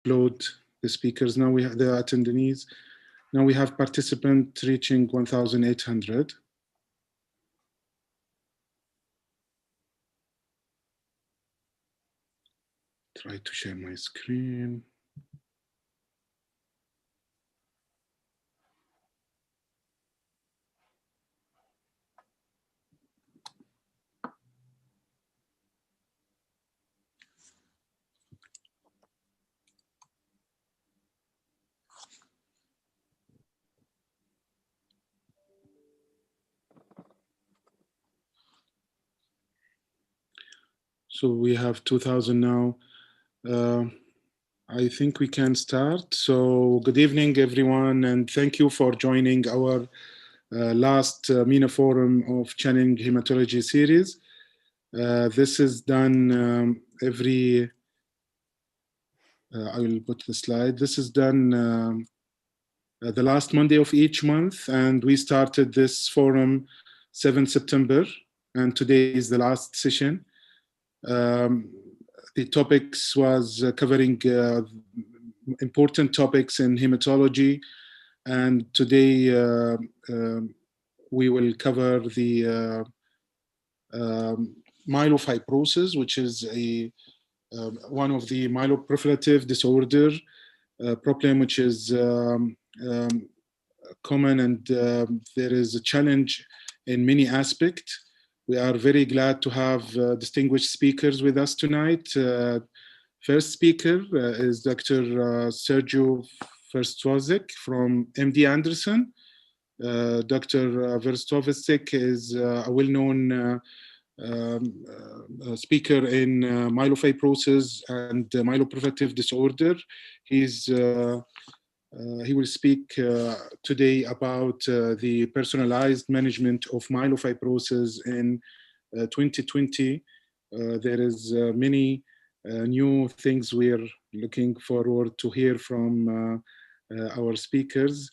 upload the speakers. Now we have the attendees. Now we have participants reaching 1,800. Try to share my screen. So we have 2,000 now. I think we can start. So good evening, everyone, and thank you for joining our last MENA Forum of Challenging Hematology series. This is done every, I will put the slide. This is done the last Monday of each month, and we started this forum 7 September, and today is the last session. The topics was covering important topics in hematology, and today we will cover the myelofibrosis, which is one of the myeloproliferative disorder problem, which is common, and there is a challenge in many aspects. We are very glad to have distinguished speakers with us tonight. First speaker is Dr. Sergio Verstowczyk from MD Anderson. Dr. Verstowczyk is a well-known speaker in myelofibrosis and myeloproliferative disorder. He will speak today about the personalized management of myelofibrosis in 2020. There is many new things we're looking forward to hear from our speakers.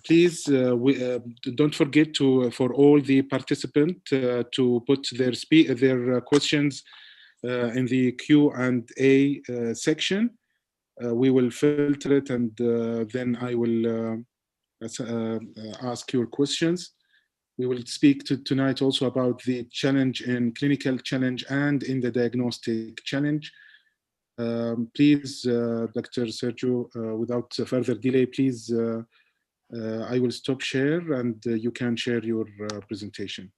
Please don't forget for all the participants to put their questions in the Q&A section. We will filter it, and then I will ask your questions. We will speak tonight also about the challenge in clinical challenge and in the diagnostic challenge. Please, Dr. Sergio, without further delay, please, I will stop share and you can share your presentation.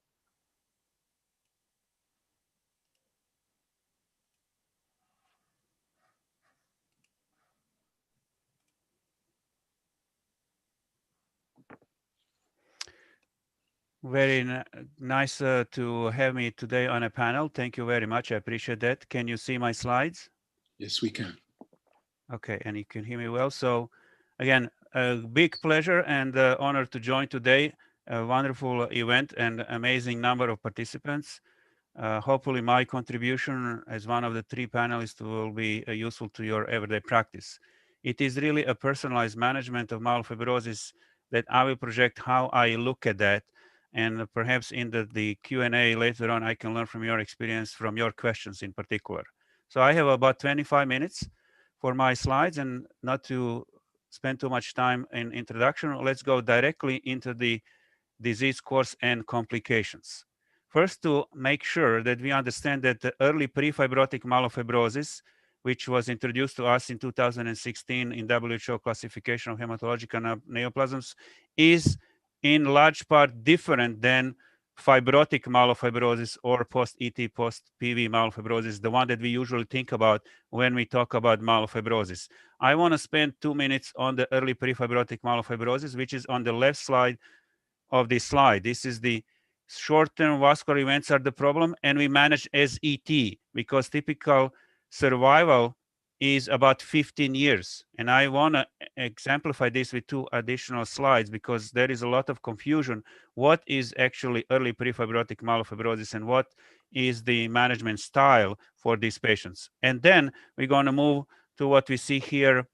Very nice to have me today on a panel. Thank you very much. I appreciate that. Can you see my slides? Yes, we can. Okay, and you can hear me well. So again, a big pleasure and honor to join today. A wonderful event and amazing number of participants. Hopefully my contribution as one of the three panelists will be useful to your everyday practice. It is really a personalized management of myelofibrosis that I will project how I look at that. And perhaps in the Q&A later on, I can learn from your experience, from your questions in particular. So I have about 25 minutes for my slides, and not to spend too much time in introduction, let's go directly into the disease course and complications. First, to make sure that we understand that the early prefibrotic myelofibrosis, which was introduced to us in 2016 in WHO classification of hematological neoplasms, is in large part different than fibrotic myelofibrosis or post-ET, post-PV myelofibrosis, the one that we usually think about when we talk about myelofibrosis. I want to spend 2 minutes on the early prefibrotic myelofibrosis, which is on the left side of this slide. This is the short-term vascular events are the problem, and we manage as ET because typical survival is about 15 years. And I want to exemplify this with 2 additional slides because there is a lot of confusion. What is actually early prefibrotic myelofibrosis and what is the management style for these patients? And then we're going to move to what we see here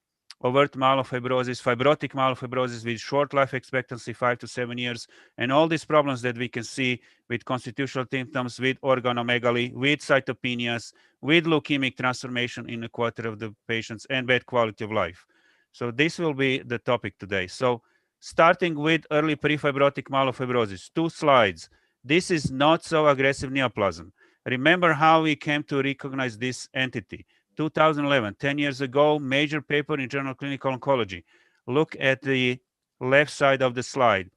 overt myelofibrosis, fibrotic myelofibrosis with short life expectancy, 5 to 7 years, and all these problems that we can see with constitutional symptoms, with organomegaly, with cytopenias, with leukemic transformation in a quarter of the patients, and bad quality of life. So this will be the topic today. So starting with early prefibrotic myelofibrosis, 2 slides. This is not so aggressive neoplasm. Remember how we came to recognize this entity. 2011, 10 years ago, major paper in Journal of Clinical Oncology. Look at the left side of the slide.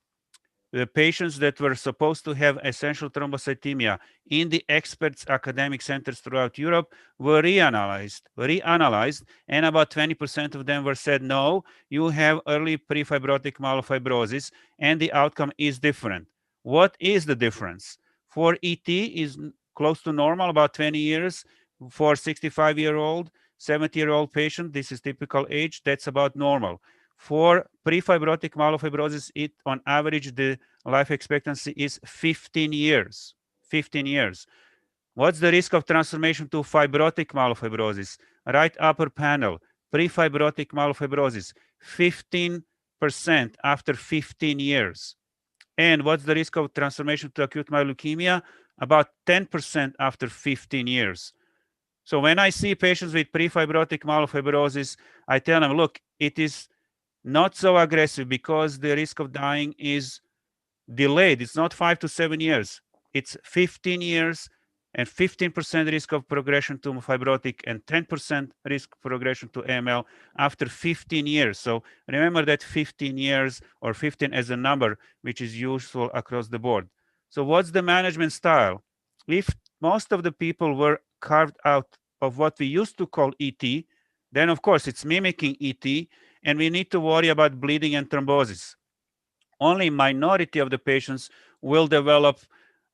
The patients that were supposed to have essential thrombocythemia in the experts academic centers throughout Europe were reanalyzed, and about 20% of them were said, no, you have early prefibrotic myelofibrosis, and the outcome is different. What is the difference? For ET is close to normal, about 20 years. For 65-year-old, 70-year-old patient, this is typical age, that's about normal. For prefibrotic myelofibrosis, it on average, the life expectancy is 15 years. 15 years. What's the risk of transformation to fibrotic myelofibrosis? Right upper panel, prefibrotic myelofibrosis, 15% after 15 years. And what's the risk of transformation to acute myeloid leukemia? About 10% after 15 years. So when I see patients with prefibrotic myelofibrosis, I tell them, look, it is not so aggressive because the risk of dying is delayed. It's not 5 to 7 years. It's 15 years and 15% risk of progression to fibrotic and 10% risk progression to AML after 15 years. So remember that 15 years or 15 as a number, which is useful across the board. So what's the management style? If most of the people were carved out of what we used to call ET, then of course it's mimicking ET, and we need to worry about bleeding and thrombosis. Only minority of the patients will develop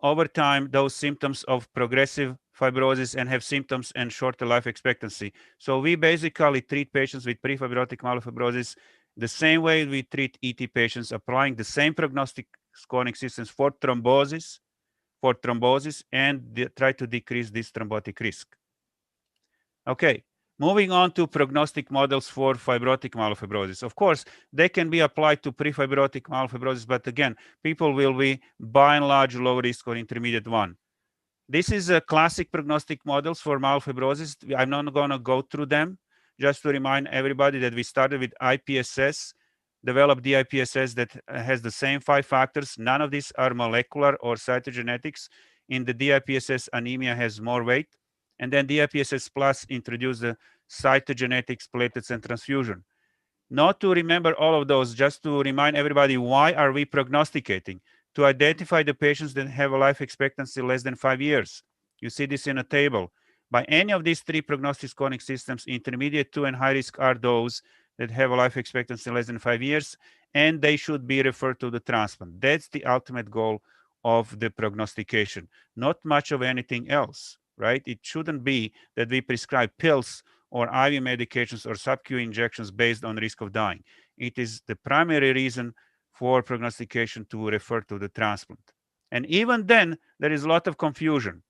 over time those symptoms of progressive fibrosis and have symptoms and shorter life expectancy. So we basically treat patients with prefibrotic myelofibrosis the same way we treat ET patients, applying the same prognostic scoring systems for thrombosis, and try to decrease this thrombotic risk. Okay, moving on to prognostic models for fibrotic myelofibrosis. Of course, they can be applied to prefibrotic myelofibrosis, but again, people will be by and large low risk or intermediate one. This is a classic prognostic models for myelofibrosis. I'm not going to go through them. Just to remind everybody that we started with IPSS, developed the IPSS that has the same 5 factors. None of these are molecular or cytogenetics. In the DIPSS, anemia has more weight. And then DIPSS Plus introduced the cytogenetics, platelets, and transfusion. Not to remember all of those, just to remind everybody, why are we prognosticating? To identify the patients that have a life expectancy less than 5 years. You see this in a table. By any of these 3 prognostic scoring systems, intermediate 2 and high risk are those that have a life expectancy less than 5 years, and they should be referred to the transplant. That's the ultimate goal of the prognostication, not much of anything else, right? It shouldn't be that we prescribe pills or IV medications or sub-Q injections based on risk of dying. It is the primary reason for prognostication to refer to the transplant. And even then, there is a lot of confusion.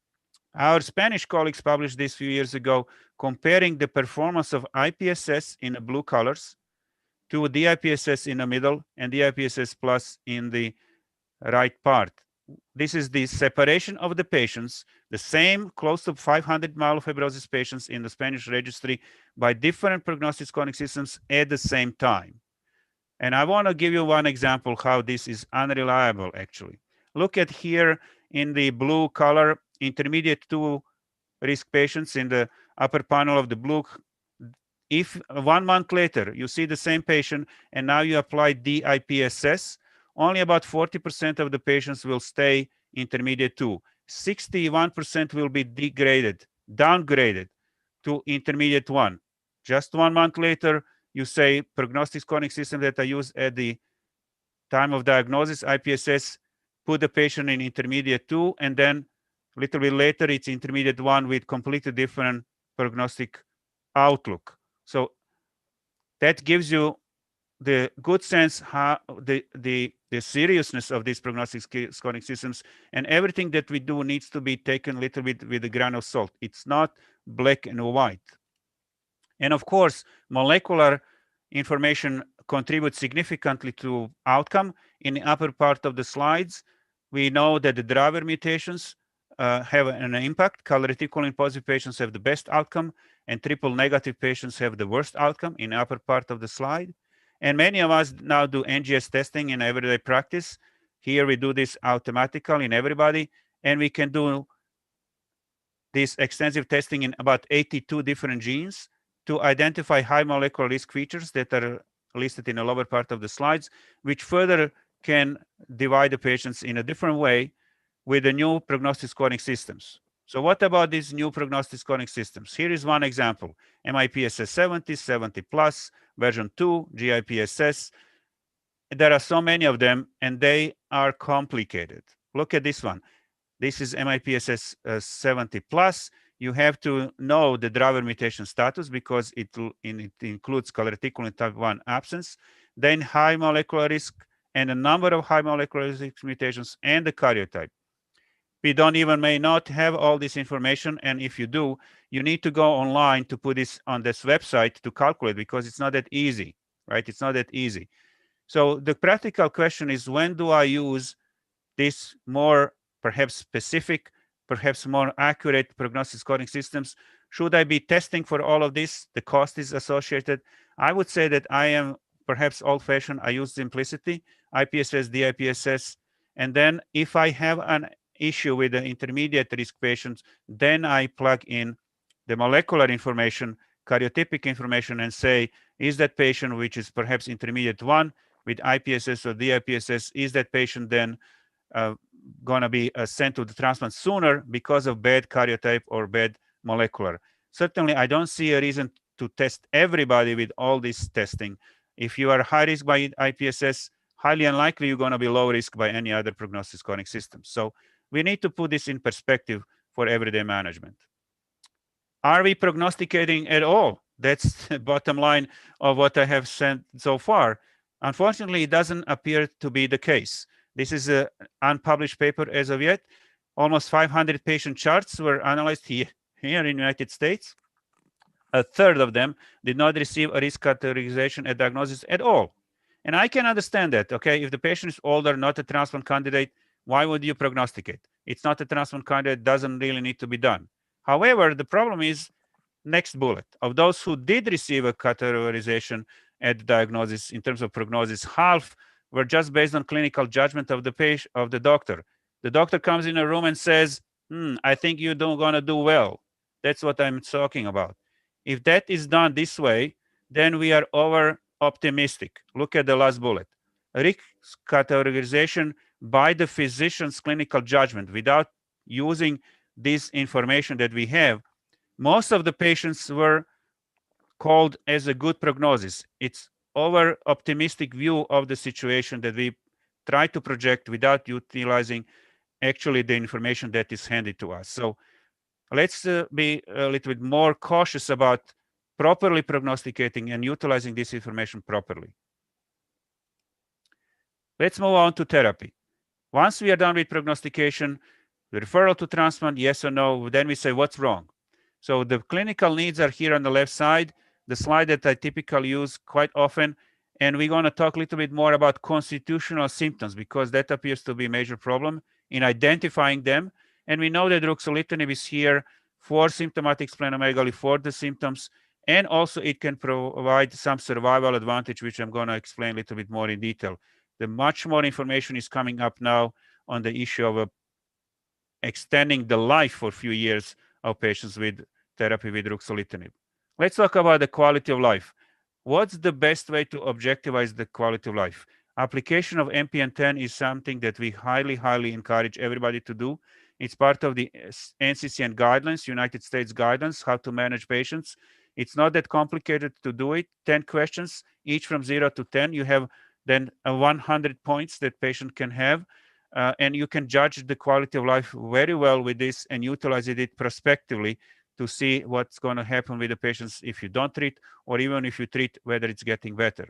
Our Spanish colleagues published this a few years ago, comparing the performance of IPSS in the blue colors to DIPSS in the middle and DIPSS plus in the right part. This is the separation of the patients, the same close to 500 myelofibrosis patients in the Spanish registry by different prognostic scoring systems at the same time. And I want to give you one example how this is unreliable, actually. Look at here in the blue color, intermediate 2 risk patients in the upper panel of the blue. If 1 month later you see the same patient and now you apply DIPSS, only about 40% of the patients will stay intermediate 2. 61% will be downgraded to intermediate 1. Just 1 month later, you say prognostic scoring system that I use at the time of diagnosis, IPSS, put the patient in intermediate 2, and then a little bit later, it's intermediate 1 with completely different prognostic outlook. So that gives you the good sense how the seriousness of these prognostic scoring systems, and everything that we do needs to be taken a little bit with a grain of salt. It's not black and white. And of course, molecular information contributes significantly to outcome. In the upper part of the slides, we know that the driver mutations have an impact. Calreticulin positive patients have the best outcome, and triple negative patients have the worst outcome in the upper part of the slide. And many of us now do NGS testing in everyday practice. Here we do this automatically in everybody, and we can do this extensive testing in about 82 different genes to identify high molecular risk features that are listed in the lower part of the slides, which further can divide the patients in a different way with the new prognostic scoring systems. So what about these new prognostic scoring systems? Here is one example: MIPSS 70, 70 plus, version 2, GIPSS. There are so many of them, and they are complicated. Look at this one. This is MIPSS 70 plus. You have to know the driver mutation status because it includes calreticulin type 1 absence, then high molecular risk and a number of high molecular risk mutations and the karyotype. We don't even may not have all this information, and if you do, you need to go online to put this on this website to calculate, because it's not that easy, right? It's not that easy. So the practical question is, when do I use this more perhaps specific, perhaps more accurate prognostic scoring systems? Should I be testing for all of this? The cost is associated. I would say that I am perhaps old-fashioned. I use simplicity, IPSS, DIPSS, and then if I have an issue with the intermediate risk patients, then I plug in the molecular information, karyotypic information, and say, is that patient, which is perhaps intermediate 1 with IPSS or DIPSS, is that patient then going to be sent to the transplant sooner because of bad karyotype or bad molecular? Certainly, I don't see a reason to test everybody with all this testing. If you are high risk by IPSS, highly unlikely you're going to be low risk by any other prognostic scoring system. So we need to put this in perspective for everyday management. Are we prognosticating at all? That's the bottom line of what I have said so far. Unfortunately, it doesn't appear to be the case. This is an unpublished paper as of yet. Almost 500 patient charts were analyzed here in the United States. A third of them did not receive a risk categorization at diagnosis at all. And I can understand that, okay? If the patient is older, not a transplant candidate, why would you prognosticate? It's not a transplant candidate, doesn't really need to be done. However, the problem is next bullet. Of those who did receive a categorization at diagnosis in terms of prognosis, half were just based on clinical judgment of the patient, of the doctor. The doctor comes in a room and says, I think you're going to do well. That's what I'm talking about. If that is done this way, then we are over optimistic. Look at the last bullet. Risk categorization by the physician's clinical judgment without using this information that we have. Most of the patients were called as a good prognosis. It's over optimistic view of the situation that we try to project without utilizing actually the information that is handed to us. So let's be a little bit more cautious about properly prognosticating and utilizing this information properly. Let's move on to therapy. Once we are done with prognostication, the referral to transplant, yes or no, then we say what's wrong. So the clinical needs are here on the left side, the slide that I typically use quite often. And we're going to talk a little bit more about constitutional symptoms, because that appears to be a major problem in identifying them. And we know that ruxolitinib is here for symptomatic splenomegaly, for the symptoms, and also it can provide some survival advantage, which I'm going to explain a little bit more in detail. The much more information is coming up now on the issue of extending the life for a few years of patients with therapy with ruxolitinib. Let's talk about the quality of life. What's the best way to objectivize the quality of life? Application of MPN-10 is something that we highly, highly encourage everybody to do. It's part of the NCCN guidelines, United States guidelines, how to manage patients. It's not that complicated to do it. 10 questions, each from 0 to 10. You have then 100 points that patient can have. And you can judge the quality of life very well with this and utilize it prospectively to see what's going to happen with the patients if you don't treat, or even if you treat, whether it's getting better.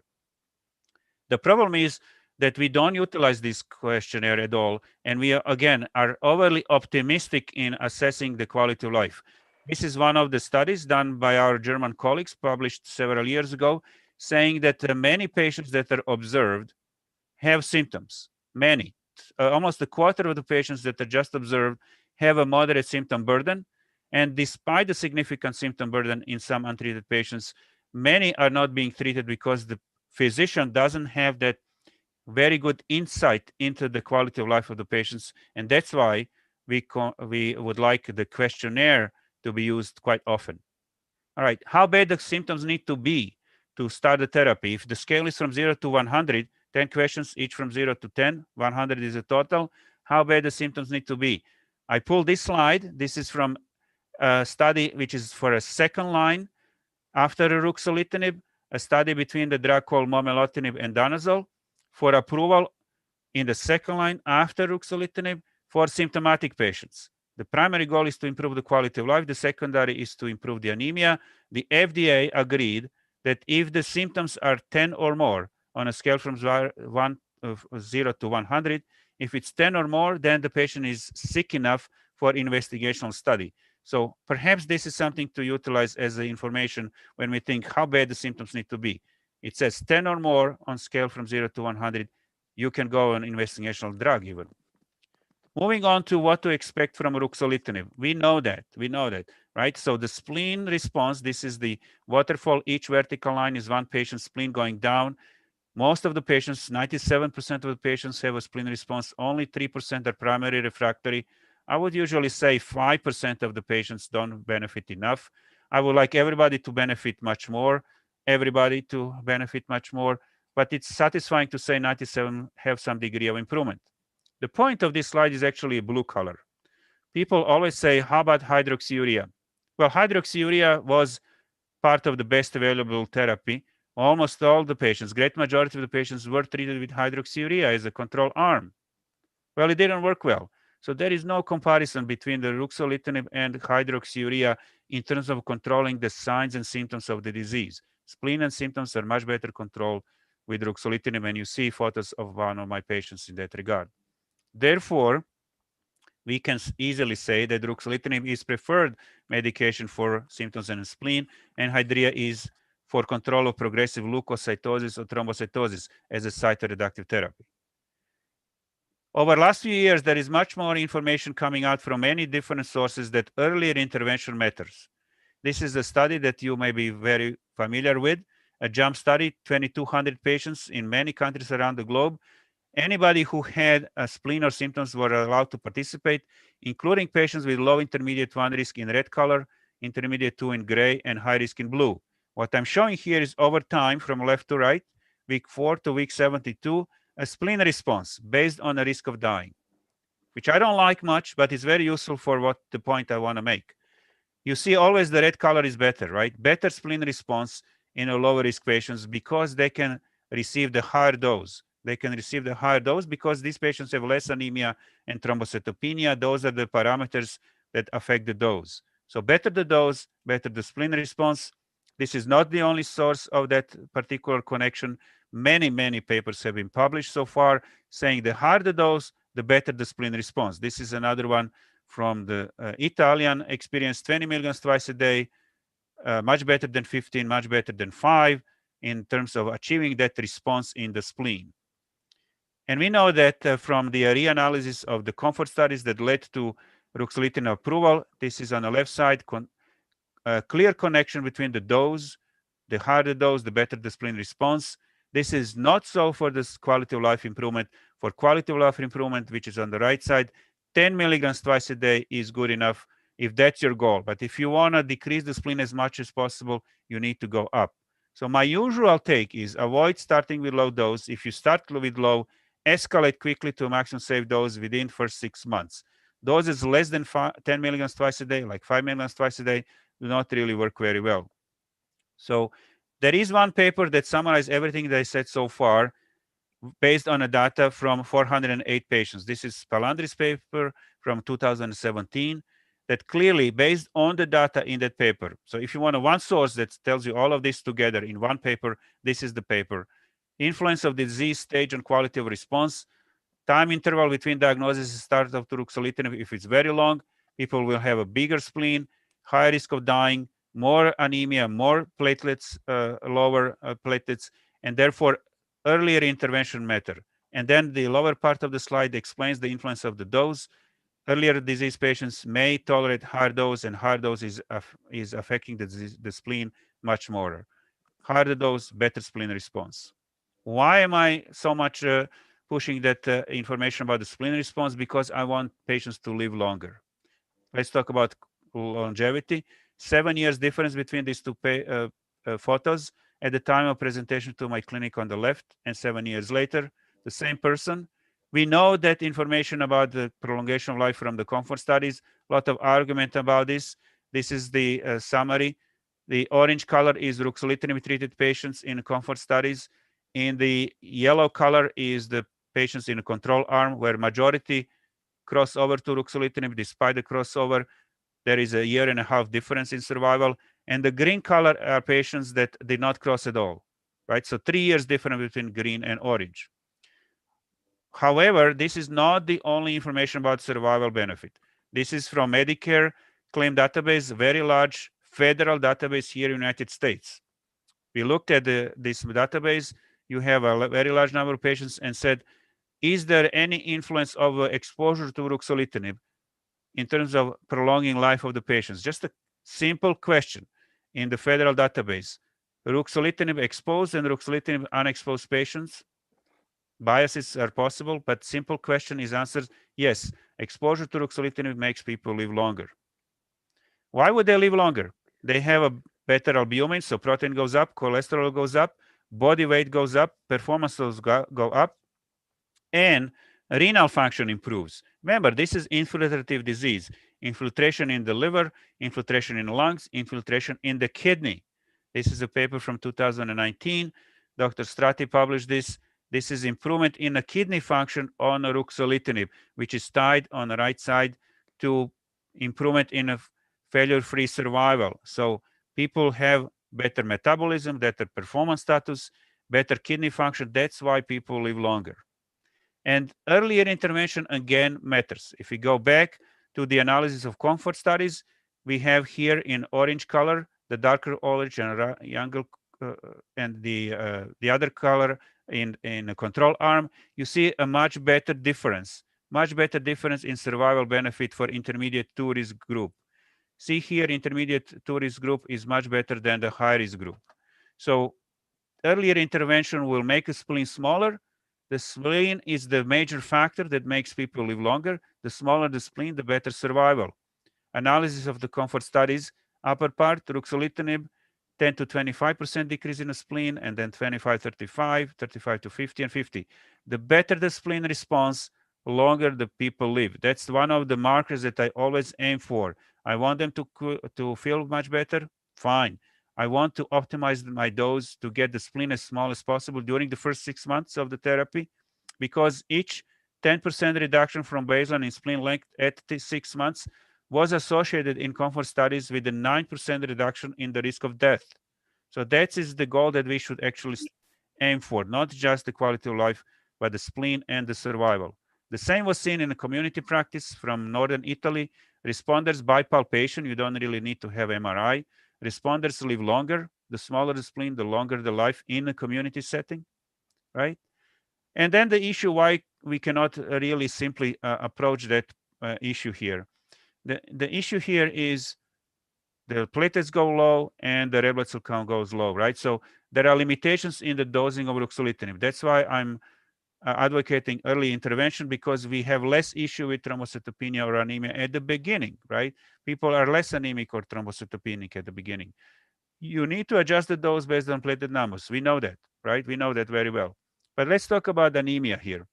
The problem is that we don't utilize this questionnaire at all, and we again are overly optimistic in assessing the quality of life. This is one of the studies done by our German colleagues, published several years ago. saying that many patients that are observed have symptoms. Many, almost a quarter of the patients that are just observed have a moderate symptom burden. And despite the significant symptom burden in some untreated patients, many are not being treated because the physician doesn't have that very good insight into the quality of life of the patients. And that's why we would like the questionnaire to be used quite often. All right, how bad the symptoms need to be to start the therapy? If the scale is from 0 to 100, 10 questions, each from 0 to 10, 100 is the total. How bad the symptoms need to be? I pulled this slide. This is from a study which is for a second line after ruxolitinib, a study between the drug called momelotinib and danazol for approval in the second line after ruxolitinib for symptomatic patients. The primary goal is to improve the quality of life. The secondary is to improve the anemia. The FDA agreed that if the symptoms are 10 or more on a scale from 0 to 100, if it's 10 or more, then the patient is sick enough for investigational study. So perhaps this is something to utilize as the information when we think how bad the symptoms need to be. It says 10 or more on scale from 0 to 100. You can go on investigational drug even. Moving on to what to expect from ruxolitinib. We know that, right? So the spleen response, this is the waterfall. Each vertical line is one patient's spleen going down. Most of the patients, 97% of the patients have a spleen response. Only 3% are primary refractory. I would usually say 5% of the patients don't benefit enough. I would like everybody to benefit much more, but it's satisfying to say 97 have some degree of improvement. The point of this slide is actually a blue color. People always say, how about hydroxyurea? Well, hydroxyurea was part of the best available therapy. Almost all the patients, great majority of the patients were treated with hydroxyurea as a control arm. Well, it didn't work well. So there is no comparison between the ruxolitinib and hydroxyurea in terms of controlling the signs and symptoms of the disease. Spleen and symptoms are much better controlled with ruxolitinib, and you see photos of one of my patients in that regard. Therefore, we can easily say that ruxolitinib is preferred medication for symptoms in the spleen, and Hydrea is for control of progressive leukocytosis or thrombocytosis as a cytoreductive therapy. Over the last few years, there is much more information coming out from many different sources that earlier intervention matters. This is a study that you may be very familiar with, a JUMP study, 2,200 patients in many countries around the globe. Anybody who had a spleen or symptoms were allowed to participate, including patients with low intermediate 1 risk in red color, intermediate 2 in gray, and high risk in blue. What I'm showing here is over time from left to right, week 4 to week 72, a spleen response based on a risk of dying, which I don't like much, but it's very useful for what the point I want to make. You see always the red color is better, right? Better spleen response in a lower risk patients because they can receive the higher dose. They can receive the higher dose because these patients have less anemia and thrombocytopenia. Those are the parameters that affect the dose. So better the dose, better the spleen response. This is not the only source of that particular connection. Many, many papers have been published so far saying the higher the dose, the better the spleen response. This is another one from the Italian experience, 20 milligrams twice a day, much better than 15, much better than 5 in terms of achieving that response in the spleen. And we know that from the reanalysis of the comfort studies that led to ruxolitinib approval, this is on the left side, a clear connection between the dose, the higher the dose, the better the spleen response. This is not so for this quality of life improvement. For quality of life improvement, which is on the right side, 10 milligrams twice a day is good enough if that's your goal. But if you want to decrease the spleen as much as possible, you need to go up. So my usual take is avoid starting with low dose. If you start with low, escalate quickly to maximum safe dose within first 6 months. Doses less than 10 milligrams twice a day, like 5 milligrams twice a day, do not really work very well. So there is one paper that summarizes everything that I said so far based on the data from 408 patients. This is Palandri's paper from 2017 that clearly based on the data in that paper. So if you want one source that tells you all of this together in one paper, this is the paper. Influence of disease stage and quality of response. Time interval between diagnosis and start of ruxolitinib, if it's very long, people will have a bigger spleen, high risk of dying, more anemia, more platelets, lower platelets, and therefore earlier intervention matter. And then the lower part of the slide explains the influence of the dose. Earlier disease patients may tolerate higher dose, and higher dose is affecting the spleen much more. Higher dose, better spleen response. Why am I so much pushing that information about the spleen response? Because I want patients to live longer. Let's talk about longevity. 7 years difference between these two photos at the time of presentation to my clinic on the left, and 7 years later, the same person. We know that information about the prolongation of life from the COMFORT studies, a lot of argument about this. This is the summary. The orange color is ruxolitinib treated patients in COMFORT studies. In the yellow color is the patients in the control arm, where majority cross over to ruxolitinib. Despite the crossover, there is a 1.5 year difference in survival. And the green color are patients that did not cross at all, right? So 3 years difference between green and orange. However, this is not the only information about survival benefit. This is from Medicare claim database, very large federal database here in the United States. We looked at this database. You have a very large number of patients and said, is there any influence of exposure to ruxolitinib in terms of prolonging life of the patients? Just a simple question in the federal database. Ruxolitinib exposed and ruxolitinib unexposed patients, biases are possible, but simple question is answered, yes, exposure to ruxolitinib makes people live longer. Why would they live longer? They have a better albumin, so protein goes up, cholesterol goes up, body weight goes up, performance go up, and renal function improves. Remember, this is infiltrative disease. Infiltration in the liver, infiltration in the lungs, infiltration in the kidney. This is a paper from 2019. Dr. Strati published this. This is improvement in the kidney function on ruxolitinib, which is tied on the right side to improvement in a failure-free survival. So people have better metabolism, better performance status, better kidney function. That's why people live longer. And earlier intervention again matters. If we go back to the analysis of COMFORT studies, we have here in orange color, the darker orange and younger, and the other color in the control arm. You see a much better difference in survival benefit for intermediate 2 risk group. See here, intermediate 2 risk group is much better than the high risk group. So earlier intervention will make a spleen smaller. The spleen is the major factor that makes people live longer. The smaller the spleen, the better survival. Analysis of the COMFORT studies, upper part, ruxolitinib, 10 to 25% decrease in the spleen, and then 25, 35, 35 to 50, and 50. The better the spleen response, longer the people live. That's one of the markers that I always aim for. I want them to feel much better, fine. I want to optimize my dose to get the spleen as small as possible during the first 6 months of the therapy, because each 10% reduction from baseline in spleen length at 6 months was associated in COMFORT studies with a 9% reduction in the risk of death. So that is the goal that we should actually aim for, not just the quality of life, but the spleen and the survival. The same was seen in a community practice from northern Italy. Responders by palpation, you don't really need to have MRI. Responders live longer. The smaller the spleen, the longer the life in a community setting, right? And then the issue why we cannot really simply approach that issue here. The issue here is the platelets go low and the red blood cell count goes low, right? So there are limitations in the dosing of ruxolitinib. That's why I'm advocating early intervention, because we have less issue with thrombocytopenia or anemia at the beginning, right? People are less anemic or thrombocytopenic at the beginning. You need to adjust the dose based on platelet numbers. We know that, right? We know that very well. But let's talk about anemia here.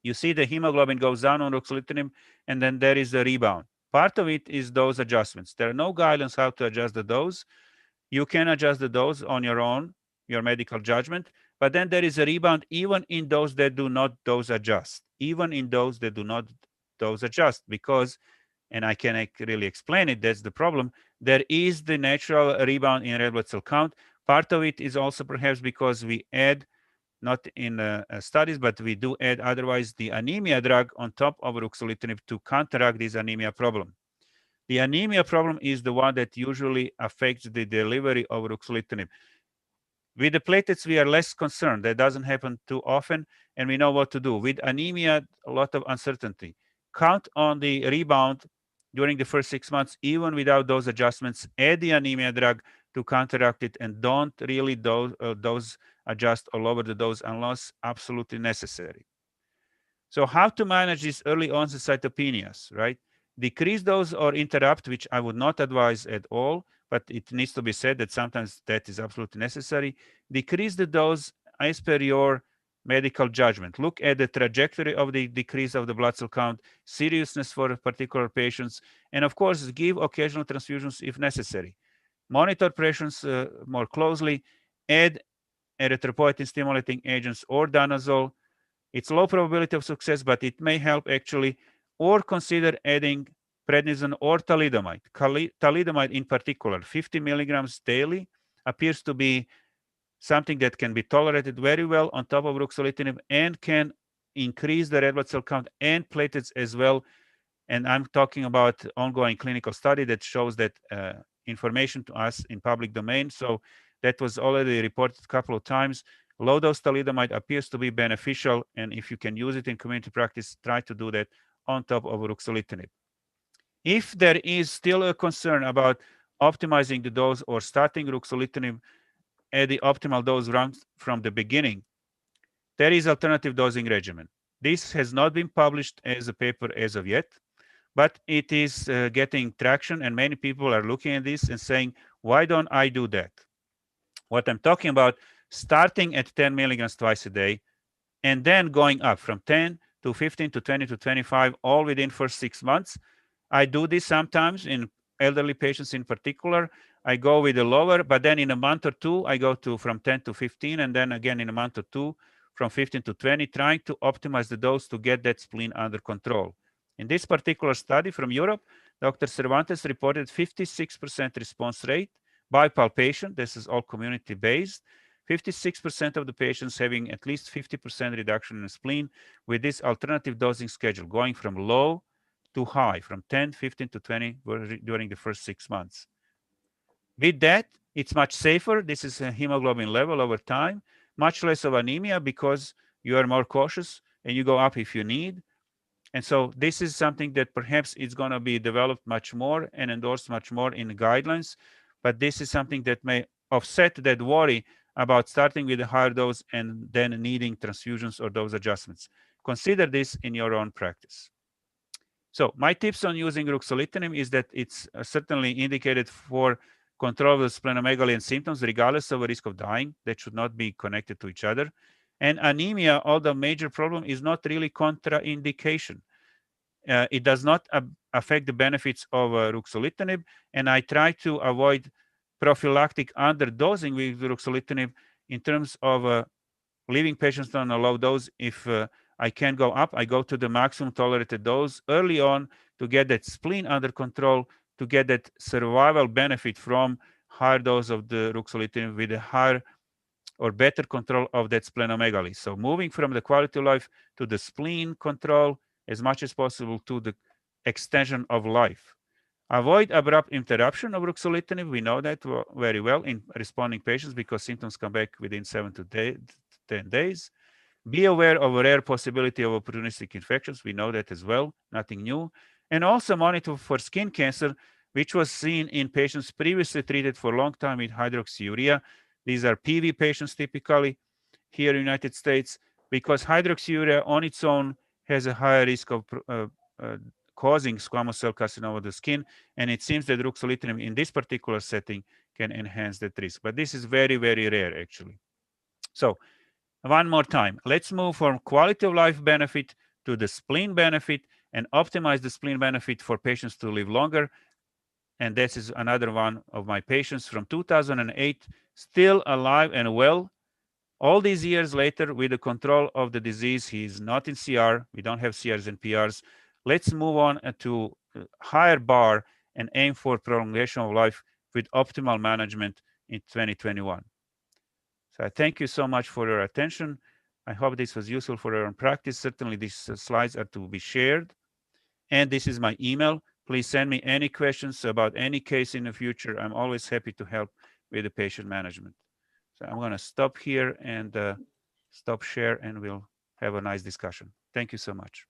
You see the hemoglobin goes down on ruxolitinib, and then there is a rebound. Part of it is dose adjustments. There are no guidelines how to adjust the dose. You can adjust the dose on your own, your medical judgment, but then there is a rebound even in those that do not dose adjust, because, and I can't really explain it, that's the problem, there is the natural rebound in red blood cell count. Part of it is also perhaps because we add, not in studies, but we do add otherwise the anemia drug on top of ruxolitinib to counteract this anemia problem. The anemia problem is the one that usually affects the delivery of ruxolitinib. With the platelets, we are less concerned. That doesn't happen too often, and we know what to do. With anemia, a lot of uncertainty. Count on the rebound during the first 6 months, even without those adjustments. Add the anemia drug to counteract it, and don't really dose adjust or lower the dose unless absolutely necessary. So how to manage these early onset cytopenias, right? Decrease those or interrupt, which I would not advise at all, but it needs to be said that sometimes that is absolutely necessary. Decrease the dose as per your medical judgment. Look at the trajectory of the decrease of the blood cell count, seriousness for particular patients, and of course, give occasional transfusions if necessary. Monitor pressures more closely, add erythropoietin stimulating agents or danazole. It's low probability of success, but it may help actually, or consider adding prednisone or thalidomide. Thalidomide in particular, 50 milligrams daily, appears to be something that can be tolerated very well on top of ruxolitinib and can increase the red blood cell count and platelets as well. And I'm talking about ongoing clinical study that shows that information to us in public domain. So that was already reported a couple of times. Low dose thalidomide appears to be beneficial, and if you can use it in community practice, try to do that on top of ruxolitinib. If there is still a concern about optimizing the dose or starting ruxolitinib at the optimal dose from the beginning, there is alternative dosing regimen. This has not been published as a paper as of yet, but it is getting traction, and many people are looking at this and saying, why don't I do that? What I'm talking about, starting at 10 milligrams twice a day, and then going up from 10 to 15 to 20 to 25, all within first 6 months. I do this sometimes in elderly patients in particular. I go with a lower, but then in a month or two, I go to from 10 to 15, and then again in a month or two, from 15 to 20, trying to optimize the dose to get that spleen under control. In this particular study from Europe, Dr. Cervantes reported 56% response rate by palpation. This is all community-based. 56% of the patients having at least 50% reduction in the spleen with this alternative dosing schedule, going from low to high, from 10, 15 to 20 during the first 6 months. With that, it's much safer. This is a hemoglobin level over time, much less of anemia because you are more cautious and you go up if you need. And so this is something that perhaps is going to be developed much more and endorsed much more in guidelines. But this is something that may offset that worry about starting with a higher dose and then needing transfusions or dose adjustments. Consider this in your own practice. So my tips on using ruxolitinib is that it's certainly indicated for control of the splenomegaly and symptoms, regardless of a risk of dying. That should not be connected to each other. And anemia, although major problem, is not really contraindication. It does not affect the benefits of ruxolitinib, and I try to avoid prophylactic underdosing with ruxolitinib in terms of leaving patients on a low dose. If I can go up, I go to the maximum tolerated dose early on to get that spleen under control, to get that survival benefit from higher dose of the ruxolitinib with a higher or better control of that splenomegaly. So moving from the quality of life to the spleen control as much as possible to the extension of life. Avoid abrupt interruption of ruxolitinib. We know that very well in responding patients because symptoms come back within 7 to 10 days. Be aware of a rare possibility of opportunistic infections. We know that as well, nothing new. And also monitor for skin cancer, which was seen in patients previously treated for a long time with hydroxyurea. These are PV patients typically here in the United States because hydroxyurea on its own has a higher risk of causing squamous cell carcinoma of the skin. And it seems that ruxolitinib in this particular setting can enhance that risk. But this is very, very rare actually. So one more time, let's move from quality of life benefit to the spleen benefit and optimize the spleen benefit for patients to live longer. And this is another one of my patients from 2008, still alive and well. All these years later, with the control of the disease, he's not in CR. We don't have CRs and PRs. Let's move on to a higher bar and aim for prolongation of life with optimal management in 2021. So I thank you so much for your attention. I hope this was useful for your own practice. Certainly, these slides are to be shared. And this is my email. Please send me any questions about any case in the future. I'm always happy to help with the patient management. So I'm going to stop here and stop share, and we'll have a nice discussion. Thank you so much.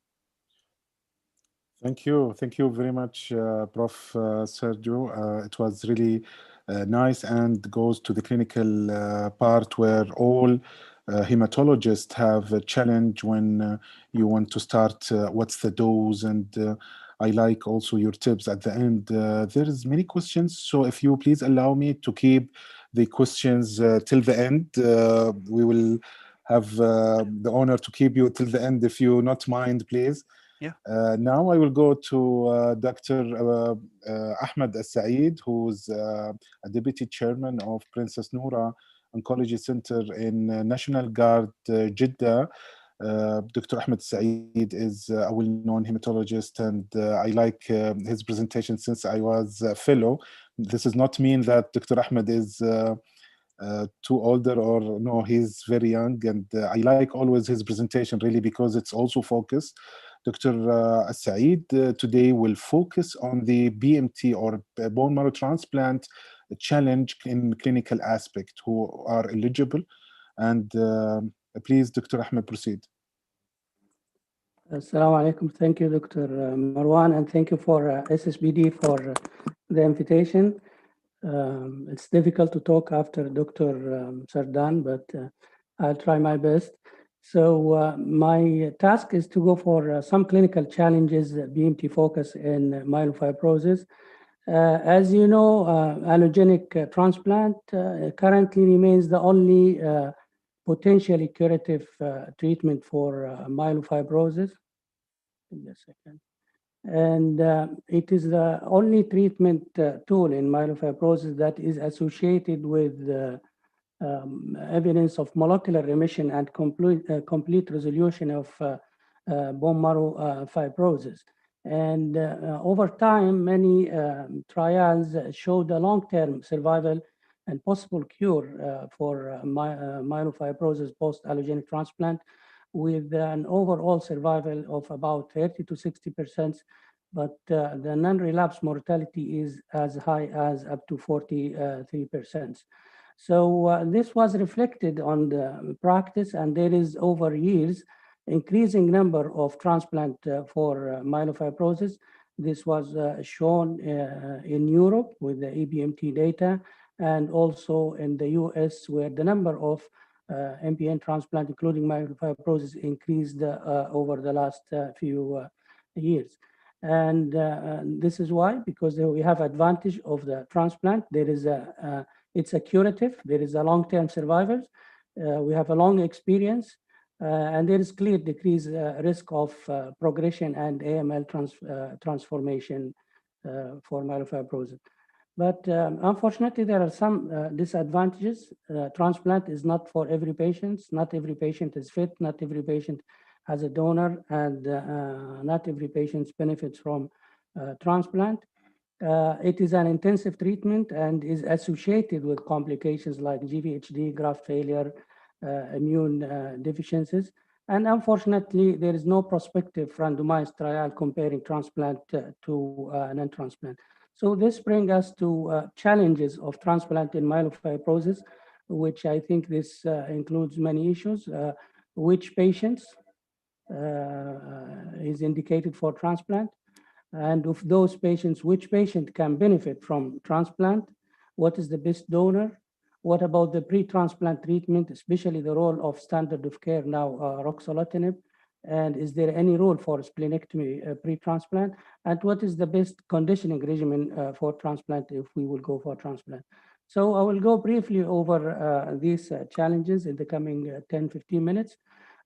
Thank you. Thank you very much, Prof. Sergio. It was really nice and goes to the clinical part where all hematologists have a challenge when you want to start what's the dose, and I like also your tips at the end. There is many questions, so if you please allow me to keep the questions till the end, we will have the honor to keep you till the end if you not mind, please. Yeah. Now I will go to Dr. Ahmed Al-Saeed, who's a deputy chairman of Princess Noura Oncology Center in National Guard, Jeddah. Dr. Ahmed Saeed is a well-known hematologist, and I like his presentation since I was a fellow. This does not mean that Dr. Ahmed is too older, or no, he's very young, and I like always his presentation really because it's also focused. Dr. Saeed today will focus on the BMT or bone marrow transplant challenge in clinical aspect who are eligible. And please, Dr. Ahmed, proceed. Assalamu alaikum. Thank you, Dr. Marwan, and thank you for SSBD for the invitation. It's difficult to talk after Dr. Sardan, but I'll try my best. So my task is to go for some clinical challenges, BMT focus in myelofibrosis. As you know, allogenic transplant currently remains the only potentially curative treatment for myelofibrosis. Give me a second. And it is the only treatment tool in myelofibrosis that is associated with evidence of molecular remission and complete resolution of bone marrow fibrosis. And over time, many trials showed a long-term survival and possible cure for myelofibrosis post-allogenic transplant, with an overall survival of about 30 to 60%, but the non-relapse mortality is as high as up to 43%. So this was reflected on the practice, and there is over years increasing number of transplant for myelofibrosis. This was shown in Europe with the EBMT data, and also in the US, where the number of MPN transplant, including myelofibrosis, increased over the last few years. And this is why, because we have advantage of the transplant. There is it's a curative, there is a long-term survival. We have a long experience, and there is clear decreased risk of progression and AML transformation for myelofibrosis. But unfortunately, there are some disadvantages. Transplant is not for every patient. Not every patient is fit. Not every patient has a donor, and not every patient benefits from transplant. It is an intensive treatment and is associated with complications like GVHD, graft failure, immune deficiencies. And unfortunately, there is no prospective randomized trial comparing transplant to non-transplant. So this brings us to challenges of transplant in myelofibrosis, which I think this includes many issues. Which patients is indicated for transplant? And of those patients, which patient can benefit from transplant? What is the best donor? What about the pre-transplant treatment, especially the role of standard of care now, Ruxolitinib? And is there any role for splenectomy pre-transplant? And what is the best conditioning regimen for transplant if we will go for transplant? So I will go briefly over these challenges in the coming 10-15 minutes,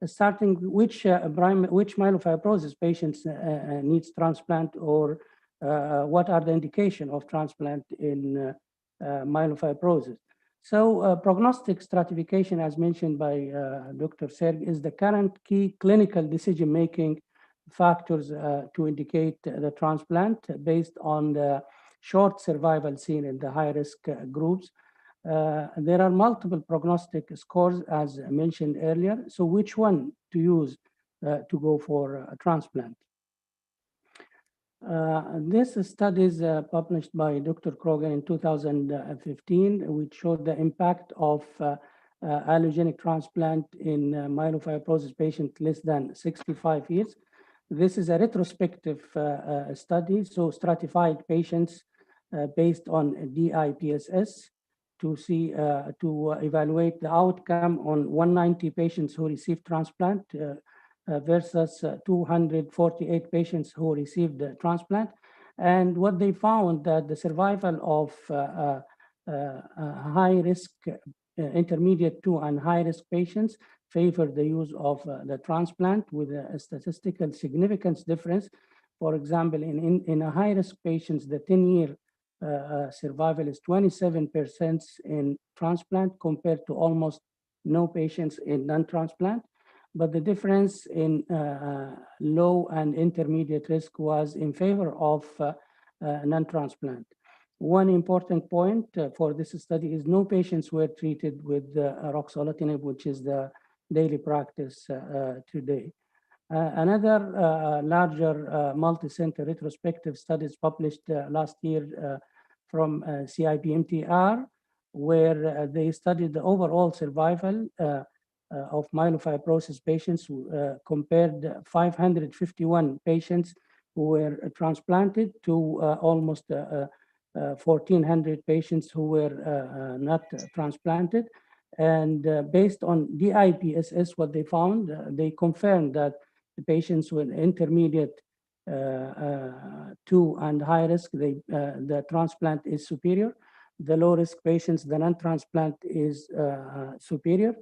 starting which myelofibrosis patients needs transplant, or what are the indication of transplant in myelofibrosis. So prognostic stratification, as mentioned by Dr. Serg, is the current key clinical decision-making factors to indicate the transplant based on the short survival seen in the high-risk groups. There are multiple prognostic scores, as mentioned earlier. So which one to use to go for a transplant? This study is published by Dr. Kroger in 2015, which showed the impact of allogenic transplant in myelofibrosis patients less than 65 years. This is a retrospective study, so stratified patients based on DIPSS to see to evaluate the outcome on 190 patients who received transplant versus 248 patients who received the transplant. And what they found that the survival of high risk, intermediate to and high risk patients favored the use of the transplant with a statistical significance difference. For example, in a high risk patients, the 10-year survival is 27% in transplant compared to almost no patients in non-transplant. But the difference in low and intermediate risk was in favor of non-transplant. One important point for this study is no patients were treated with Ruxolitinib, which is the daily practice today. Another larger multi-center retrospective studies published last year from CIBMTR, where they studied the overall survival of myelofibrosis patients, compared 551 patients who were transplanted to almost 1,400 patients who were not transplanted. And based on DIPSS, what they found, they confirmed that the patients with intermediate to and high risk, the transplant is superior. The low risk patients, the non-transplant is superior.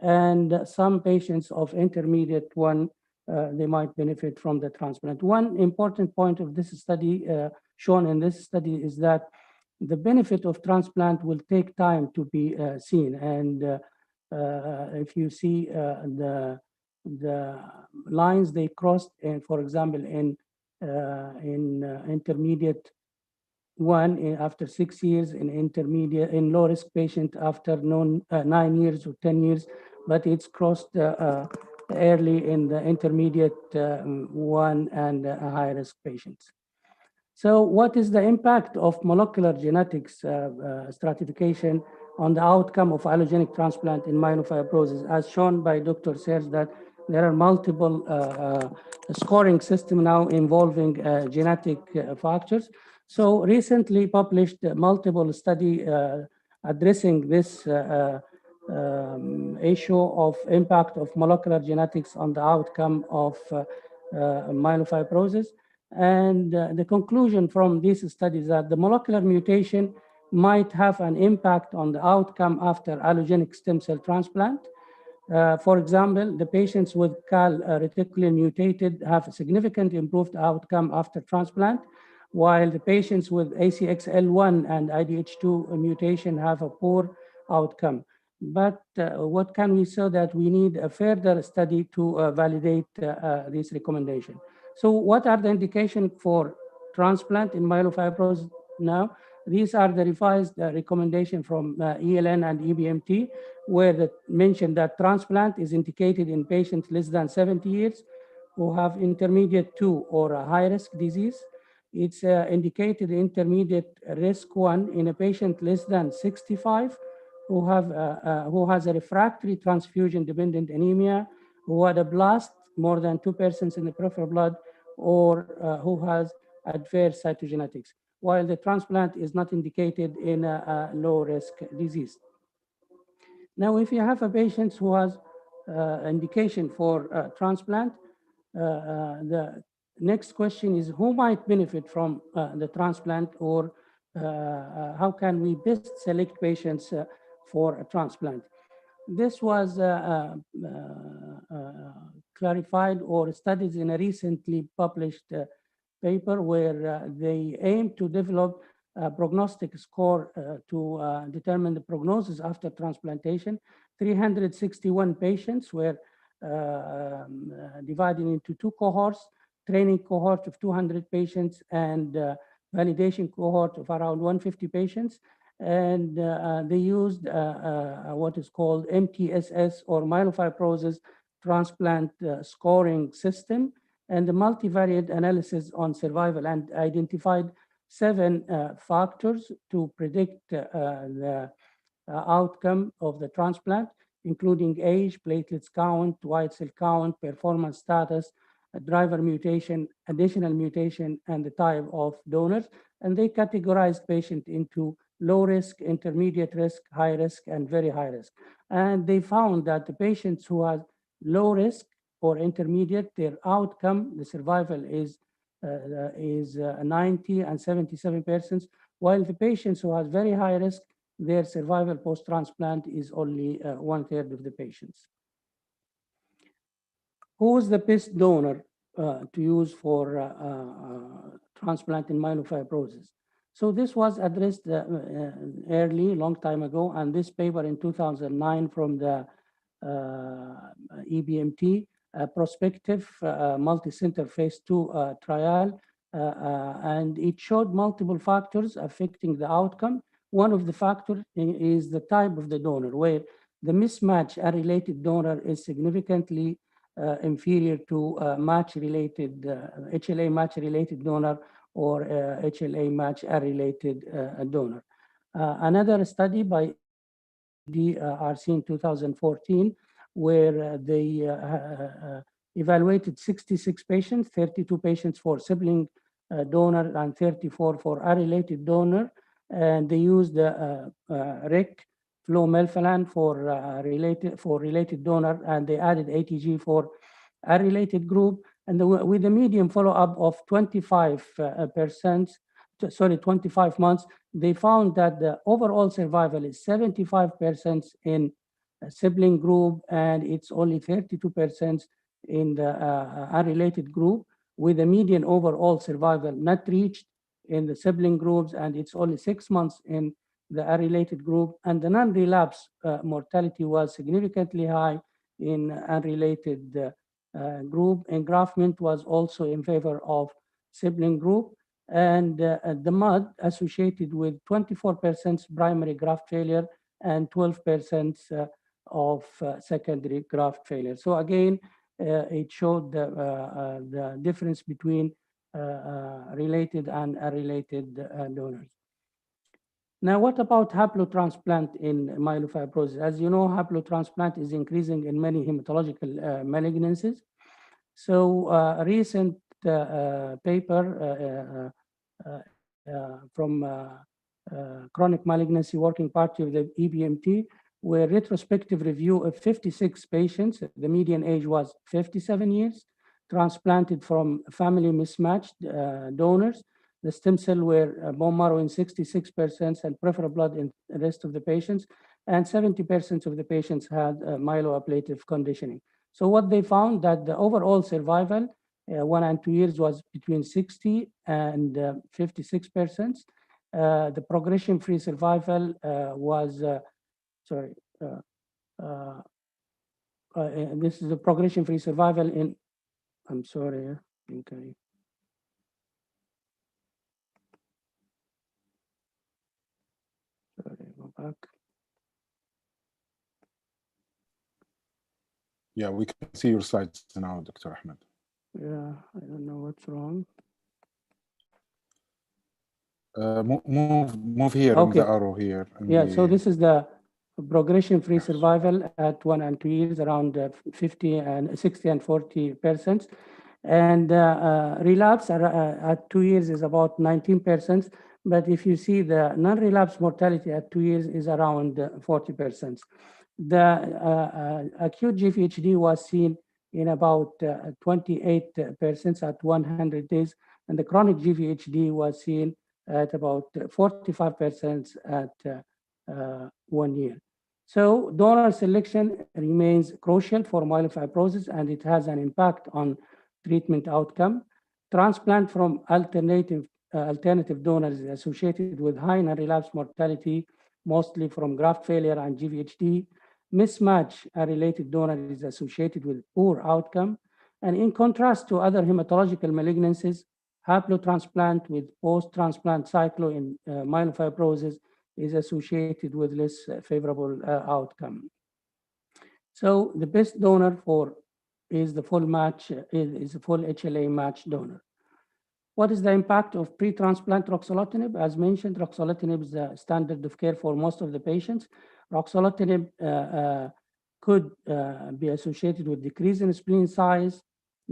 And some patients of intermediate one, they might benefit from the transplant. One important point of this study, shown in this study, is that the benefit of transplant will take time to be seen. And if you see the lines they crossed, and for example, in intermediate one after 6 years, in low risk patient after 9 years or 10 years, but it's crossed early in the intermediate one and high risk patients. So what is the impact of molecular genetics stratification on the outcome of allogenic transplant in myelofibrosis? As shown by Dr. Serge, that there are multiple scoring systems now involving genetic factors. So recently published multiple study addressing this issue of impact of molecular genetics on the outcome of myelofibrosis. And the conclusion from this study is that the molecular mutation might have an impact on the outcome after allogenic stem cell transplant. For example, the patients with CAL reticulin mutated have a significant improved outcome after transplant, while the patients with ACXL1 and IDH2 mutation have a poor outcome. But what can we say that we need a further study to validate this recommendation? So what are the indications for transplant in myelofibrosis now? These are the revised recommendation from ELN and EBMT, where they mentioned that transplant is indicated in patients less than 70 years who have intermediate 2 or a high risk disease. It's indicated intermediate risk 1 in a patient less than 65 who has a refractory transfusion-dependent anemia, who had a blast more than 2% in the peripheral blood, or who has adverse cytogenetics, while the transplant is not indicated in a low-risk disease. Now, if you have a patient who has indication for transplant, the next question is who might benefit from the transplant, or how can we best select patients for a transplant? This was clarified or studied in a recently published paper where they aim to develop a prognostic score to determine the prognosis after transplantation. 361 patients were divided into 2 cohorts, training cohort of 200 patients and validation cohort of around 150 patients. And they used what is called MTSS, or myelofibrosis transplant scoring system. and the multivariate analysis on survival, and identified 7 factors to predict the outcome of the transplant, including age, platelets count, white cell count, performance status, driver mutation, additional mutation, and the type of donors. And they categorized patients into low risk, intermediate risk, high risk, and very high risk. And they found that the patients who have low risk or intermediate, their outcome, the survival is 90 and 77%, while the patients who have very high risk, their survival post-transplant is only 1/3 of the patients. Who is the best donor to use for transplant in myelofibrosis? So this was addressed early, long time ago, and this paper in 2009 from the EBMT, prospective multi-center phase 2 trial, and it showed multiple factors affecting the outcome. One of the factors is the type of the donor, where the mismatch unrelated donor is significantly inferior to match-related, HLA match-related donor or HLA match unrelated donor. Another study by RC in 2014, where they evaluated 66 patients, 32 patients for sibling donor and 34 for unrelated donor, and they used the RIC flomelphalan for related donor, and they added ATG for unrelated group, and with a median follow-up of 25 months, they found that the overall survival is 75% in a sibling group, and it's only 32% in the unrelated group, with a median overall survival not reached in the sibling groups, and it's only 6 months in the unrelated group. And the non-relapse mortality was significantly high in unrelated group. Engraftment was also in favor of sibling group, and the MUD associated with 24% primary graft failure and 12% of secondary graft failure. So again, it showed the difference between related and unrelated donors. Now, what about haplotransplant in myelofibrosis? As you know, haplotransplant is increasing in many hematological malignancies. So a recent paper from Chronic Malignancy Working Party of the EBMT, where retrospective review of 56 patients, the median age was 57 years, transplanted from family mismatched donors. The stem cell were bone marrow in 66% and peripheral blood in the rest of the patients, and 70% of the patients had myeloablative conditioning. So what they found that the overall survival 1 and 2 years was between 60 and 56%. The progression-free survival was, this is the progression-free survival in, I'm sorry, okay. Sorry, go back. Yeah, we can see your slides now, Dr. Ahmed. Yeah, I don't know what's wrong. Move here in the arrow here. Yeah, so this is the progression-free survival at 1 and 2 years, around 60 and 40%. And relapse at 2 years is about 19%. But if you see the non-relapse mortality at 2 years is around 40%. The acute GVHD was seen in about 28% at 100 days, and the chronic GVHD was seen at about 45% at 1 year. So donor selection remains crucial for myelofibrosis, and it has an impact on treatment outcome. Transplant from alternative donors is associated with high non-relapse mortality, mostly from graft failure and GVHD. Mismatch related donor is associated with poor outcome. And in contrast to other hematological malignancies, haplotransplant with post-transplant cyclo in myelofibrosis is associated with less favorable outcome. So the best donor for is the full match, is a full HLA match donor. What is the impact of pre-transplant ruxolitinib? As mentioned, ruxolitinib is the standard of care for most of the patients. Ruxolitinib could be associated with decrease in spleen size,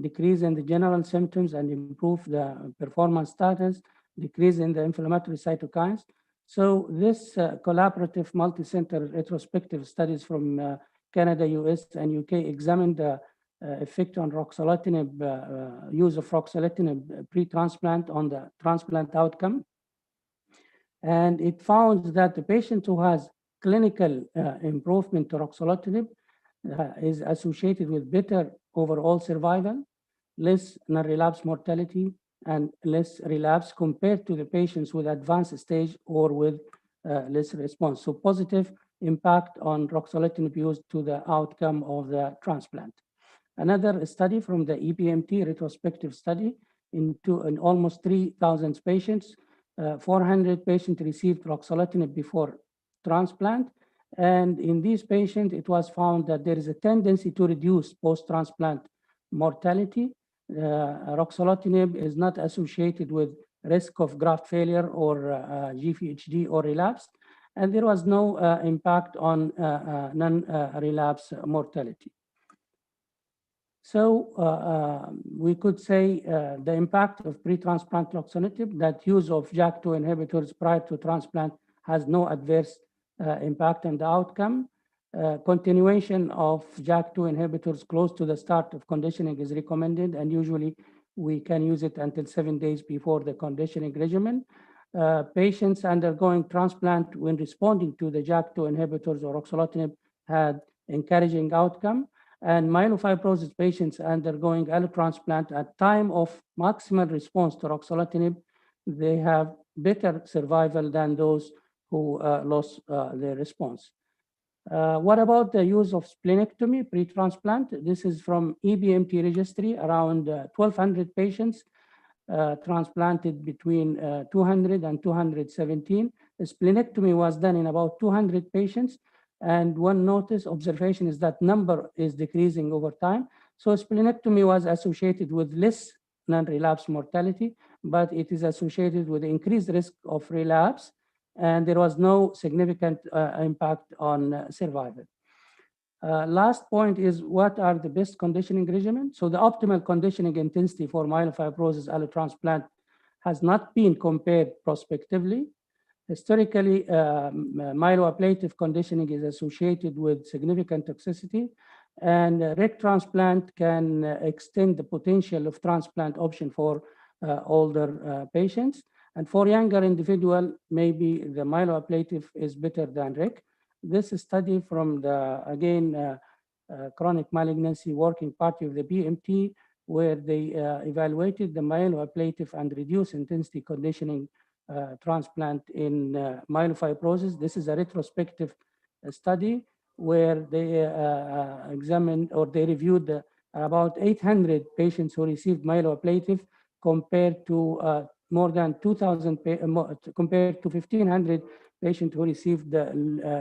decrease in the general symptoms, and improve the performance status, decrease in the inflammatory cytokines. So this collaborative multi-center retrospective studies from Canada, US, and UK examined the effect on ruxolitinib, use of ruxolitinib pre-transplant on the transplant outcome. And it found that the patient who has clinical improvement to ruxolitinib is associated with better overall survival, less non-relapse mortality, and less relapse compared to the patients with advanced stage or with less response. So positive impact on ruxolitinib use to the outcome of the transplant. Another study from the EBMT retrospective study in almost 3,000 patients, 400 patients received ruxolitinib before transplant. And in these patients, it was found that there is a tendency to reduce post-transplant mortality. Ruxolitinib is not associated with risk of graft failure or GVHD or relapse. And there was no impact on non-relapse mortality. So we could say the impact of pre-transplant ruxolitinib, that use of JAK2 inhibitors prior to transplant has no adverse impact on the outcome. Continuation of JAK2 inhibitors close to the start of conditioning is recommended, and usually we can use it until 7 days before the conditioning regimen. Patients undergoing transplant when responding to the JAK2 inhibitors or ruxolitinib had encouraging outcome. And myelofibrosis patients undergoing allotransplant at time of maximal response to ruxolitinib, they have better survival than those who lost their response. What about the use of splenectomy pre-transplant? This is from EBMT registry, around 1,200 patients transplanted between 200 and 217. The splenectomy was done in about 200 patients. And one observation is that number is decreasing over time. So splenectomy was associated with less non-relapse mortality, but it is associated with increased risk of relapse, and there was no significant impact on survival. Last point is, what are the best conditioning regimens? So the optimal conditioning intensity for myelofibrosis allotransplant has not been compared prospectively. Historically, myeloablative conditioning is associated with significant toxicity, and REC transplant can extend the potential of transplant option for older patients. And for younger individual, maybe the myeloablative is better than REC. This study from the, again, chronic malignancy working party of the BMT, where they evaluated the myeloablative and reduced intensity conditioning transplant in myelofibrosis. This is a retrospective study where they examined, or they reviewed about 800 patients who received myeloablative compared to more than 2,000, compared to 1,500 patients who received the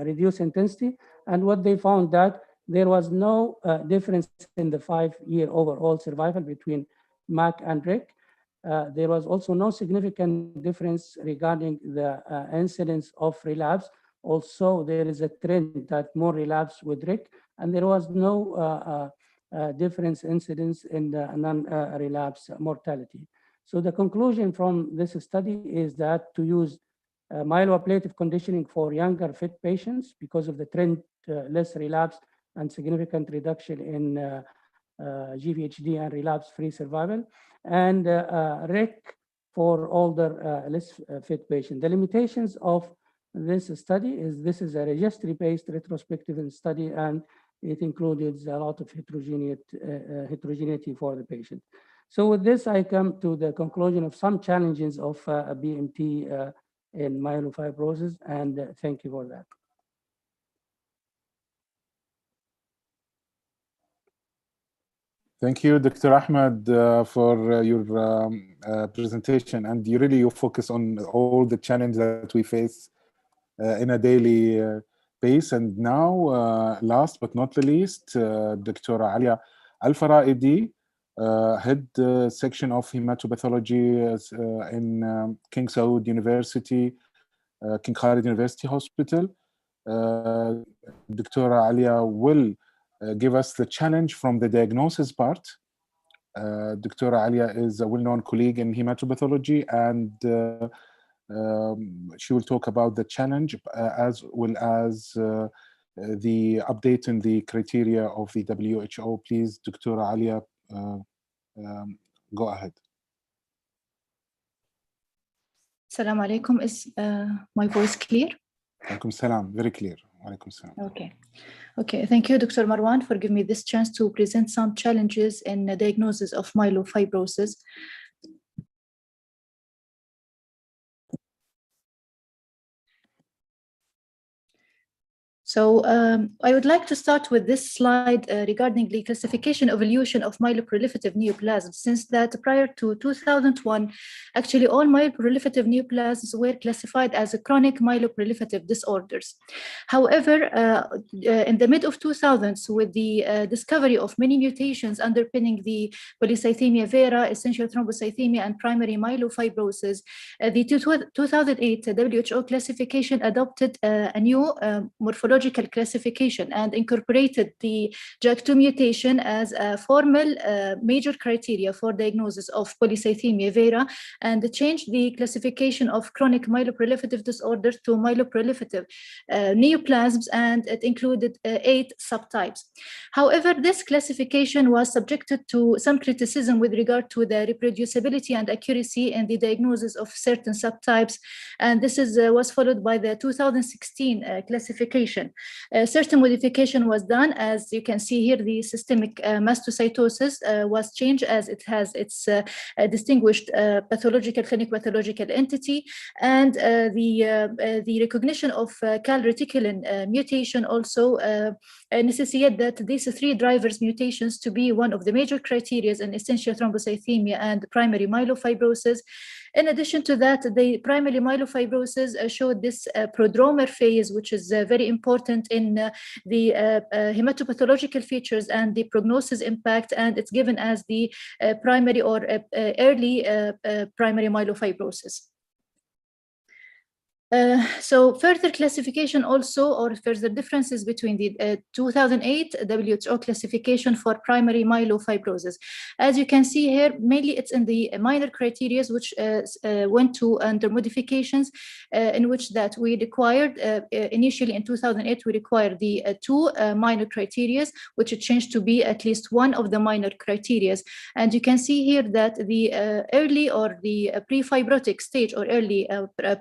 reduced intensity. And what they found that there was no difference in the 5-year overall survival between MAC and REC. There was also no significant difference regarding the incidence of relapse. Also, there is a trend that more relapse with REC, and there was no difference incidence in the non-relapse mortality. So the conclusion from this study is that to use myeloablative conditioning for younger fit patients because of the trend less relapse and significant reduction in GVHD and relapse-free survival, and REC for older less fit patients. The limitations of this study is this is a registry-based retrospective study, and it included a lot of heterogeneity for the patient. So with this, I come to the conclusion of some challenges of BMT in myelofibrosis, and thank you for that. Thank you, Dr. Ahmed, for your presentation. And you focus on all the challenges that we face in a daily base. And now, last but not the least, Dr. Alia Alpha Raidi, head section of hematopathology in King Saud University, King Khalid University Hospital. Dr. Alia will give us the challenge from the diagnosis part. Dr. Alia is a well-known colleague in hematopathology, and she will talk about the challenge as well as the update in the criteria of the WHO. Please, Dr. Alia, go ahead. Assalamu alaikum. Is my voice clear? Alaikum salam, very clear. Alaikum salam. Okay, thank you, Dr. Marwan, for giving me this chance to present some challenges in the diagnosis of myelofibrosis. So I would like to start with this slide regarding the classification evolution of myeloproliferative neoplasms, since that prior to 2001, actually all myeloproliferative neoplasms were classified as chronic myeloproliferative disorders. However, in the mid of 2000s, with the discovery of many mutations underpinning the polycythemia vera, essential thrombocythemia, and primary myelofibrosis, the 2008 WHO classification adopted a new morphological classification and incorporated the JAK2 mutation as a formal major criteria for diagnosis of polycythemia vera, and changed the classification of chronic myeloproliferative disorder to myeloproliferative neoplasms, and it included 8 subtypes. However, this classification was subjected to some criticism with regard to the reproducibility and accuracy in the diagnosis of certain subtypes, and this was followed by the 2016 classification. Certain modification was done. As you can see here, the systemic mastocytosis was changed as it has its distinguished pathological, clinic pathological entity, and the recognition of calreticulin mutation also necessitated that these 3 drivers mutations to be one of the major criteria in essential thrombocythemia and primary myelofibrosis. In addition to that, the primary myelofibrosis showed this prodromer phase, which is very important in the hematopathological features and the prognosis impact, and it's given as the primary or early primary myelofibrosis. So further classification also, or further differences between the 2008 WHO classification for primary myelofibrosis. As you can see here, mainly it's in the minor criteria, which went to under modifications, in which that we required, initially in 2008, we required the 2 minor criteria, which it changed to be at least one of the minor criteria. And you can see here that the early or the pre-fibrotic stage or early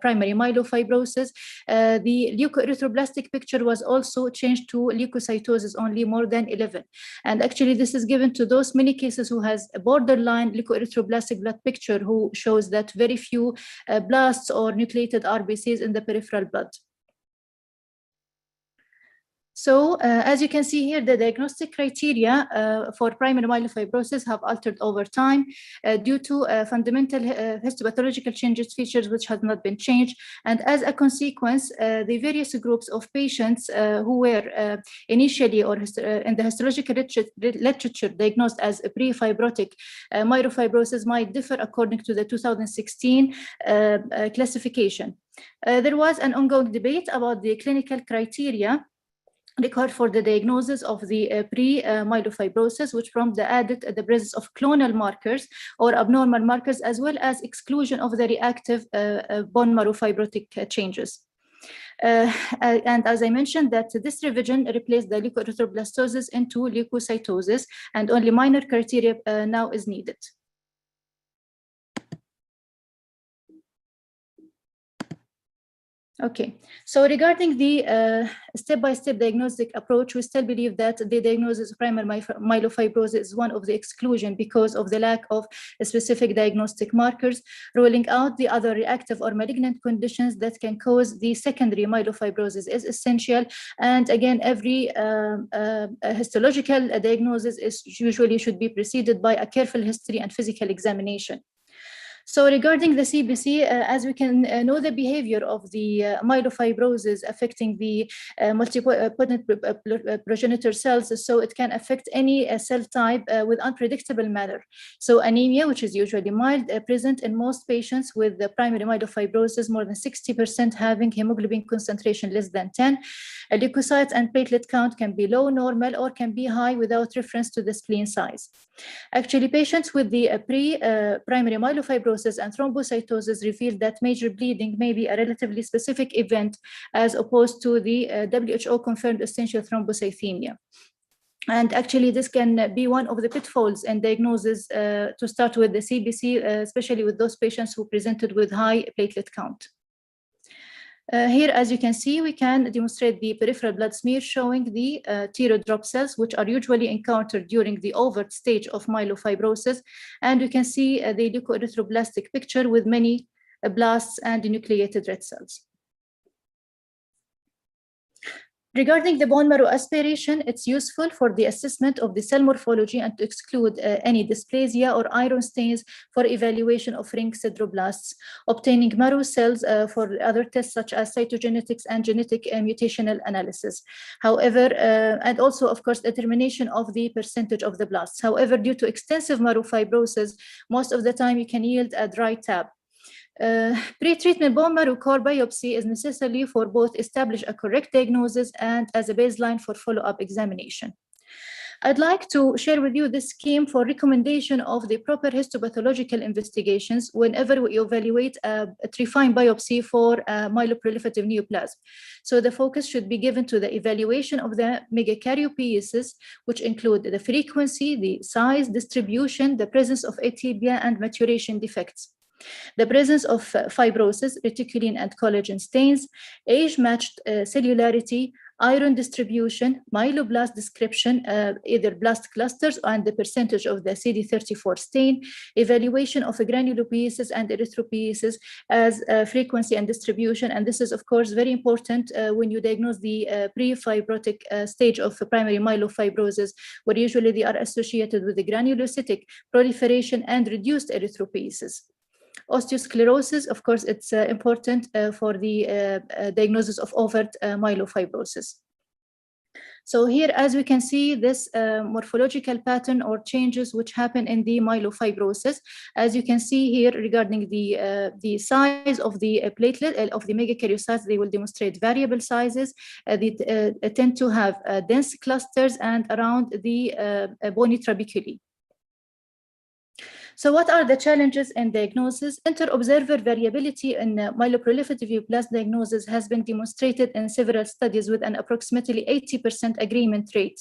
primary myelofibrosis, the leukoerythroblastic picture was also changed to leukocytosis only more than 11. And actually this is given to those many cases who has a borderline leukoerythroblastic blood picture, who shows that very few blasts or nucleated RBCs in the peripheral blood. So as you can see here, the diagnostic criteria for primary myelofibrosis have altered over time due to fundamental histopathological changes, features which have not been changed. And as a consequence, the various groups of patients who were initially or in the histological literature diagnosed as a pre-fibrotic myelofibrosis might differ according to the 2016 classification. There was an ongoing debate about the clinical criteria required for the diagnosis of the pre-myelofibrosis, which prompt the presence of clonal markers or abnormal markers, as well as exclusion of the reactive bone marrow fibrotic changes. And as I mentioned, that this revision replaced the leukoerythroblastosis into leukocytosis, and only minor criteria now is needed. Okay, so regarding the step-by-step diagnostic approach, we still believe that the diagnosis of primary myelofibrosis is one of the exclusion because of the lack of specific diagnostic markers, ruling out the other reactive or malignant conditions that can cause the secondary myelofibrosis is essential. And again, every histological diagnosis is usually should be preceded by a careful history and physical examination. So regarding the CBC, as we can know the behavior of the myelofibrosis affecting the multipotent progenitor cells, so it can affect any cell type with unpredictable manner. So anemia, which is usually mild, present in most patients with the primary myelofibrosis, more than 60% having hemoglobin concentration less than 10. Leukocytes and platelet count can be low, normal, or can be high without reference to the spleen size. Actually, patients with the primary myelofibrosis and thrombocytosis reveal that major bleeding may be a relatively specific event as opposed to the WHO-confirmed essential thrombocythemia. And actually, this can be one of the pitfalls in diagnosis to start with the CBC, especially with those patients who presented with high platelet count. Here, as you can see, we can demonstrate the peripheral blood smear showing the teardrop cells, which are usually encountered during the overt stage of myelofibrosis. And you can see the leukoerythroblastic picture with many blasts and nucleated red cells. Regarding the bone marrow aspiration, it's useful for the assessment of the cell morphology and to exclude any dysplasia or iron stains for evaluation of ring sideroblasts, obtaining marrow cells for other tests such as cytogenetics and genetic mutational analysis. However, and also, of course, determination of the percentage of the blasts. However, due to extensive marrow fibrosis, most of the time you can yield a dry tab. Pre-treatment bone marrow core biopsy is necessary for both establish a correct diagnosis and as a baseline for follow-up examination. I'd like to share with you this scheme for recommendation of the proper histopathological investigations whenever we evaluate a trifine biopsy for myeloproliferative neoplasm. So the focus should be given to the evaluation of the megakaryopoiesis, which include the frequency, the size, distribution, the presence of atypia, and maturation defects. The presence of fibrosis, reticulin and collagen stains, age-matched cellularity, iron distribution, myeloblast description, either blast clusters and the percentage of the CD34 stain, evaluation of granulopoiesis and erythropoiesis as frequency and distribution. And this is, of course, very important when you diagnose the pre-fibrotic stage of primary myelofibrosis, where usually they are associated with the granulocytic proliferation and reduced erythropoiesis. Osteosclerosis, of course, it's important for the diagnosis of overt myelofibrosis. So here, as we can see, this morphological pattern or changes which happen in the myelofibrosis. As you can see here, regarding the size of the platelet of the megakaryocytes, they will demonstrate variable sizes. They tend to have dense clusters and around the bony trabeculae. So what are the challenges in diagnosis? Inter-observer variability in myeloproliferative neoplasm diagnosis has been demonstrated in several studies with an approximately 80% agreement rate.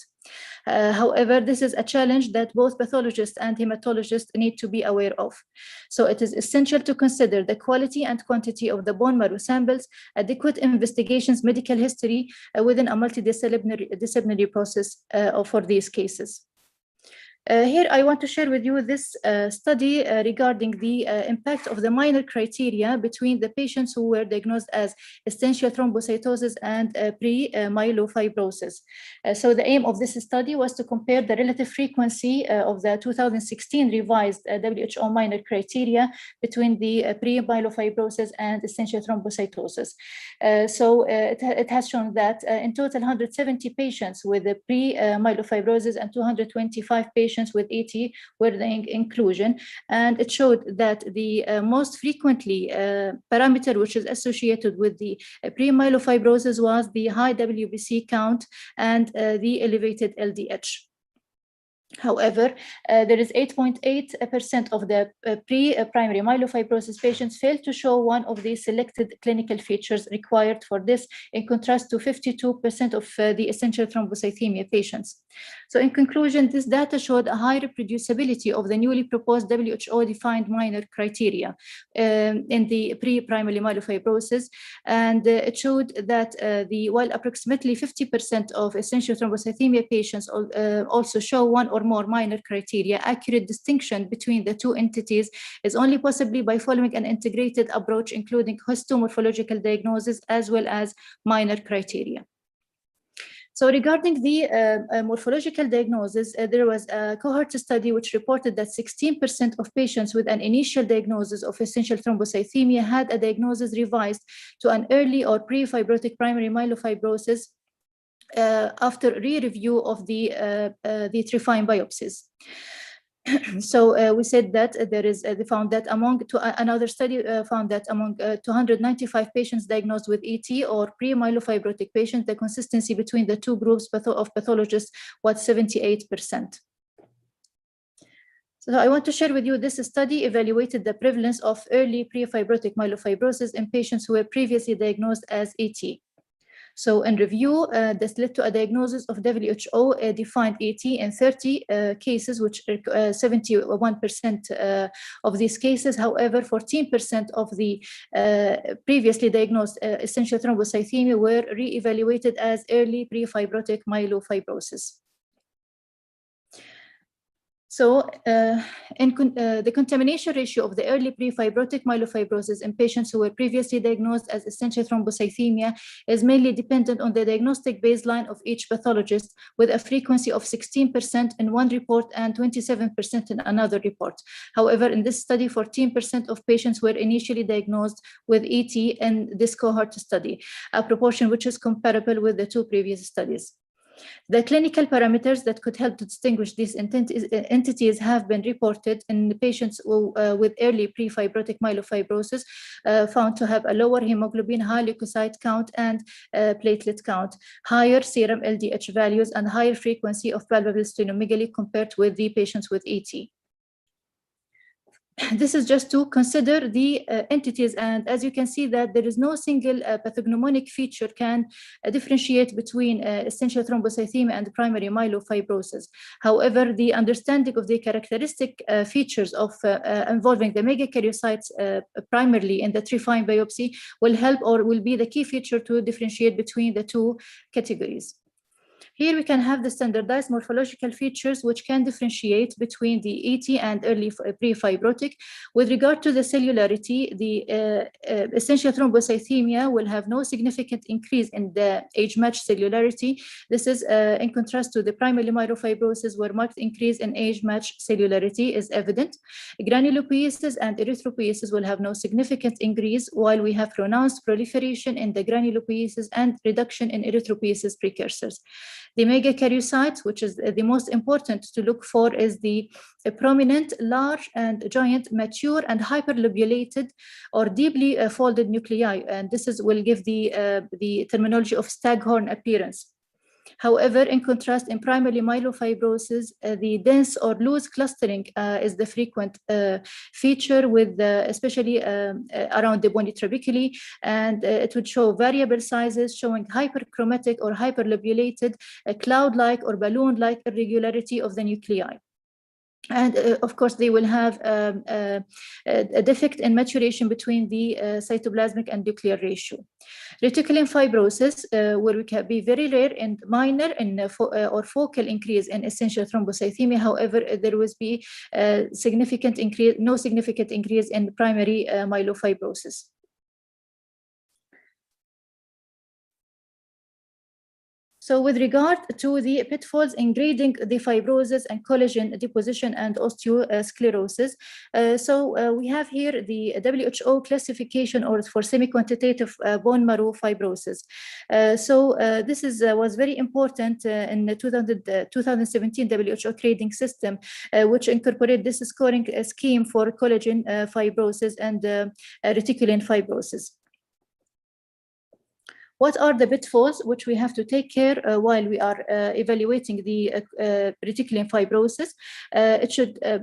However, this is a challenge that both pathologists and hematologists need to be aware of. So it is essential to consider the quality and quantity of the bone marrow samples, adequate investigations, medical history within a multidisciplinary process for these cases. Here, I want to share with you this study regarding the impact of the minor criteria between the patients who were diagnosed as essential thrombocytosis and pre-myelofibrosis. So the aim of this study was to compare the relative frequency of the 2016 revised WHO minor criteria between the pre-myelofibrosis and essential thrombocytosis. So it has shown that in total 170 patients with the pre-myelofibrosis and 225 patients with ET were the inclusion, and it showed that the most frequently parameter which is associated with the pre-myelofibrosis was the high WBC count and the elevated LDH. However, there is 8.8% of the pre-primary myelofibrosis patients failed to show one of the selected clinical features required for this, in contrast to 52% of the essential thrombocythemia patients. So in conclusion, this data showed a high reproducibility of the newly proposed WHO-defined minor criteria in the pre-primary myelofibrosis, and it showed that while approximately 50% of essential thrombocythemia patients also show one or more minor criteria, accurate distinction between the two entities is only possible by following an integrated approach, including histomorphological diagnosis as well as minor criteria. So regarding the morphological diagnosis, there was a cohort study which reported that 16% of patients with an initial diagnosis of essential thrombocythemia had a diagnosis revised to an early or pre-fibrotic primary myelofibrosis after re-review of the triphyline biopsies. So we said that they found that another study found that among 295 patients diagnosed with ET or pre-myelofibrotic patients, the consistency between the two groups of pathologists was 78%. So I want to share with you this study evaluated the prevalence of early pre-fibrotic myelofibrosis in patients who were previously diagnosed as ET. So in review, this led to a diagnosis of WHO defined ET in 30 cases, which 71% of these cases. However, 14% of the previously diagnosed essential thrombocythemia were re-evaluated as early pre-fibrotic myelofibrosis. So the contamination ratio of the early pre-fibrotic myelofibrosis in patients who were previously diagnosed as essential thrombocythemia is mainly dependent on the diagnostic baseline of each pathologist, with a frequency of 16% in one report and 27% in another report. However, in this study, 14% of patients were initially diagnosed with ET in this cohort study, a proportion which is comparable with the two previous studies. The clinical parameters that could help to distinguish these entities have been reported in the patients with early pre-fibrotic myelofibrosis, found to have a lower hemoglobin, high leukocyte count and platelet count, higher serum LDH values, and higher frequency of palpable splenomegaly compared with the patients with ET. This is just to consider the entities, and as you can see that there is no single pathognomonic feature can differentiate between essential thrombocythemia and primary myelofibrosis. However, the understanding of the characteristic features of involving the megakaryocytes primarily in the triphyline biopsy will help or will be the key feature to differentiate between the two categories. Here we can have the standardized morphological features which can differentiate between the ET and early pre-fibrotic. With regard to the cellularity, the essential thrombocythemia will have no significant increase in the age-matched cellularity. This is in contrast to the primary myelofibrosis, where marked increase in age-matched cellularity is evident. Granulopoiesis and erythropoiesis will have no significant increase, while we have pronounced proliferation in the granulopoiesis and reduction in erythropoiesis precursors. The megakaryocytes, which is the most important to look for, is the prominent, large and giant, mature and hyperlobulated or deeply folded nuclei, and this will give the terminology of staghorn appearance. However, in contrast, in primary myelofibrosis, the dense or loose clustering is the frequent feature, with especially around the bony trabeculae, and it would show variable sizes showing hyperchromatic or hyperlobulated, cloud-like or balloon-like irregularity of the nuclei. And of course, they will have a defect in maturation between the cytoplasmic and nuclear ratio. Reticulin fibrosis, where we can be very rare and minor or focal increase in essential thrombocythemia. However, there will be significant increase, no significant increase in primary myelofibrosis. So with regard to the pitfalls in grading the fibrosis and collagen deposition and osteosclerosis, we have here the WHO classification or for semi-quantitative bone marrow fibrosis. This was very important in the 2017 WHO grading system, which incorporated this scoring scheme for collagen fibrosis and reticulin fibrosis. What are the pitfalls which we have to take care while we are evaluating the reticulin fibrosis?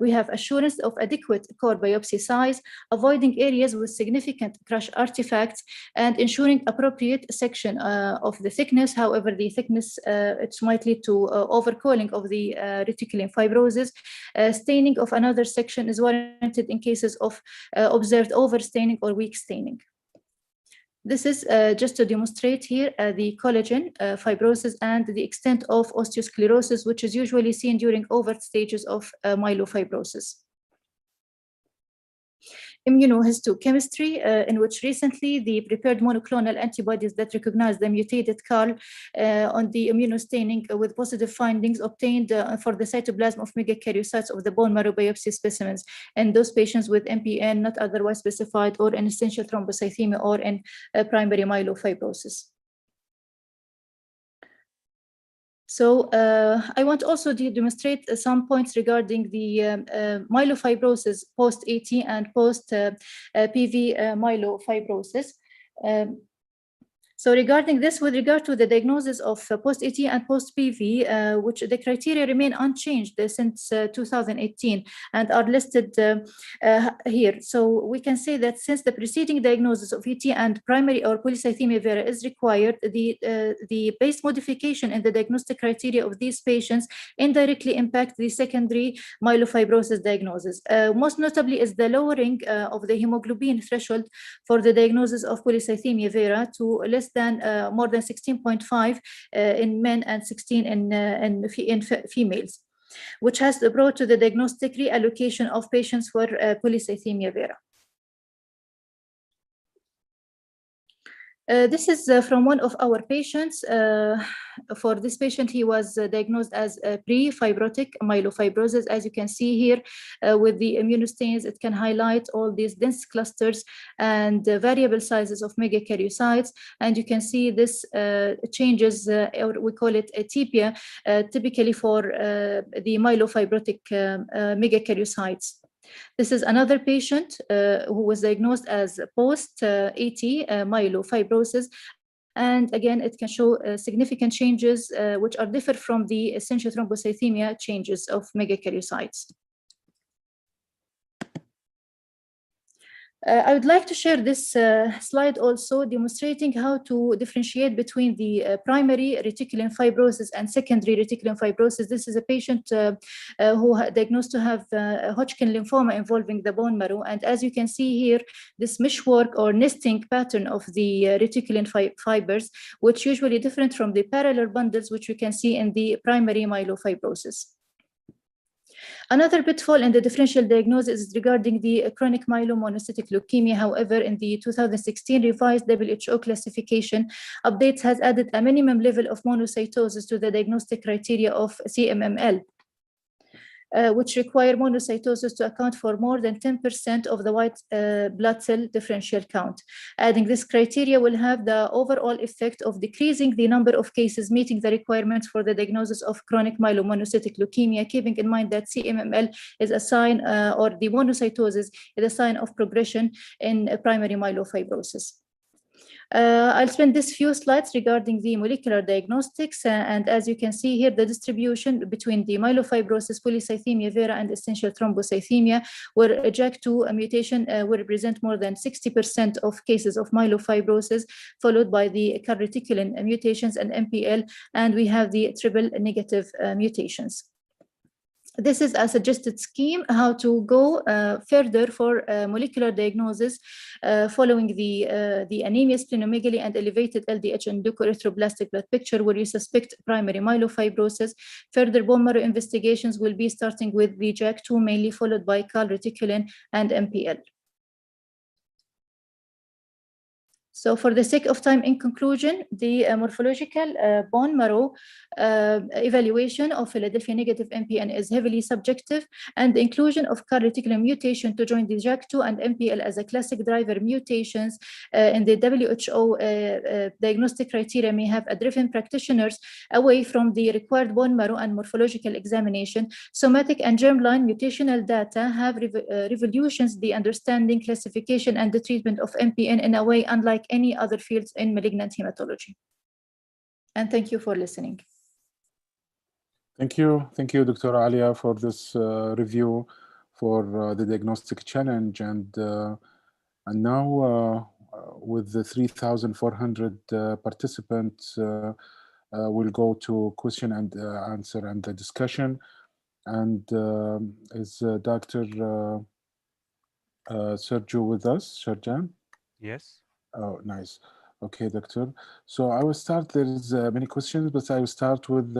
We have assurance of adequate core biopsy size, avoiding areas with significant crush artifacts, and ensuring appropriate section of the thickness. However, the thickness it's might lead to overcalling of the reticulin fibrosis. Staining of another section is warranted in cases of observed overstaining or weak staining. This is just to demonstrate here the collagen fibrosis and the extent of osteosclerosis, which is usually seen during overt stages of myelofibrosis. immunohistochemistry, in which recently the prepared monoclonal antibodies that recognize the mutated CAL on the immunostaining with positive findings obtained for the cytoplasm of megakaryocytes of the bone marrow biopsy specimens, and those patients with MPN not otherwise specified, or in essential thrombocythemia, or in primary myelofibrosis. So I want also to demonstrate some points regarding the myelofibrosis post-AT and post-PV myelofibrosis. So regarding this, with regard to the diagnosis of post-AT and post-PV, which the criteria remain unchanged since 2018 and are listed here. So we can say that since the preceding diagnosis of AT and primary or polycythemia vera is required, the base modification in the diagnostic criteria of these patients indirectly impact the secondary myelofibrosis diagnosis. Most notably is the lowering of the hemoglobin threshold for the diagnosis of polycythemia vera to less than more than 16.5 in men and 16 in females, which has brought to the diagnostic reallocation of patients for polycythemia vera. This is from one of our patients. For this patient, he was diagnosed as pre-fibrotic myelofibrosis. As you can see here with the immunostains, it can highlight all these dense clusters and variable sizes of megakaryocytes. And you can see this changes, or we call it atypia, typically for the myelofibrotic megakaryocytes. This is another patient who was diagnosed as post-AT myelofibrosis. And again, it can show significant changes which are different from the essential thrombocythemia changes of megakaryocytes. I would like to share this slide also demonstrating how to differentiate between the primary reticulin fibrosis and secondary reticulin fibrosis. This is a patient who diagnosed to have Hodgkin lymphoma involving the bone marrow. And as you can see here, this meshwork or nesting pattern of the reticulin fibers, which usually different from the parallel bundles, which you can see in the primary myelofibrosis. Another pitfall in the differential diagnosis is regarding the chronic myelomonocytic leukemia. However, in the 2016 revised WHO classification, updates has added a minimum level of monocytosis to the diagnostic criteria of CMML, which require monocytosis to account for more than 10% of the white blood cell differential count. Adding this criteria will have the overall effect of decreasing the number of cases meeting the requirements for the diagnosis of chronic myelomonocytic leukemia, keeping in mind that CMML is a sign, or the monocytosis is a sign of progression in primary myelofibrosis. I'll spend this few slides regarding the molecular diagnostics, and as you can see here, the distribution between the myelofibrosis, polycythemia vera, and essential thrombocythemia, where a JAK2 mutation will represent more than 60% of cases of myelofibrosis, followed by the calreticulin mutations and MPL, and we have the triple negative mutations. This is a suggested scheme how to go further for molecular diagnosis following the anemia, splenomegaly, and elevated LDH and leukoerythroblastic blood picture where you suspect primary myelofibrosis. Further bone marrow investigations will be starting with the JAK2 mainly, followed by calreticulin and MPL. So for the sake of time, in conclusion, the morphological bone marrow evaluation of Philadelphia negative MPN is heavily subjective, and the inclusion of calreticulin mutation to join the JAK2 and MPL as a classic driver mutations in the WHO diagnostic criteria may have driven practitioners away from the required bone marrow and morphological examination. Somatic and germline mutational data have revolutionized the understanding, classification, and the treatment of MPN in a way unlike any other fields in malignant hematology. And thank you for listening. Thank you, Dr. Alia, for this review for the diagnostic challenge. And now, with the 3,400 participants, we'll go to question and answer and the discussion. And is Dr. Sergio with us, Sharjan? Yes. Oh, nice. Okay, doctor. So I will start. There's many questions, but I will start with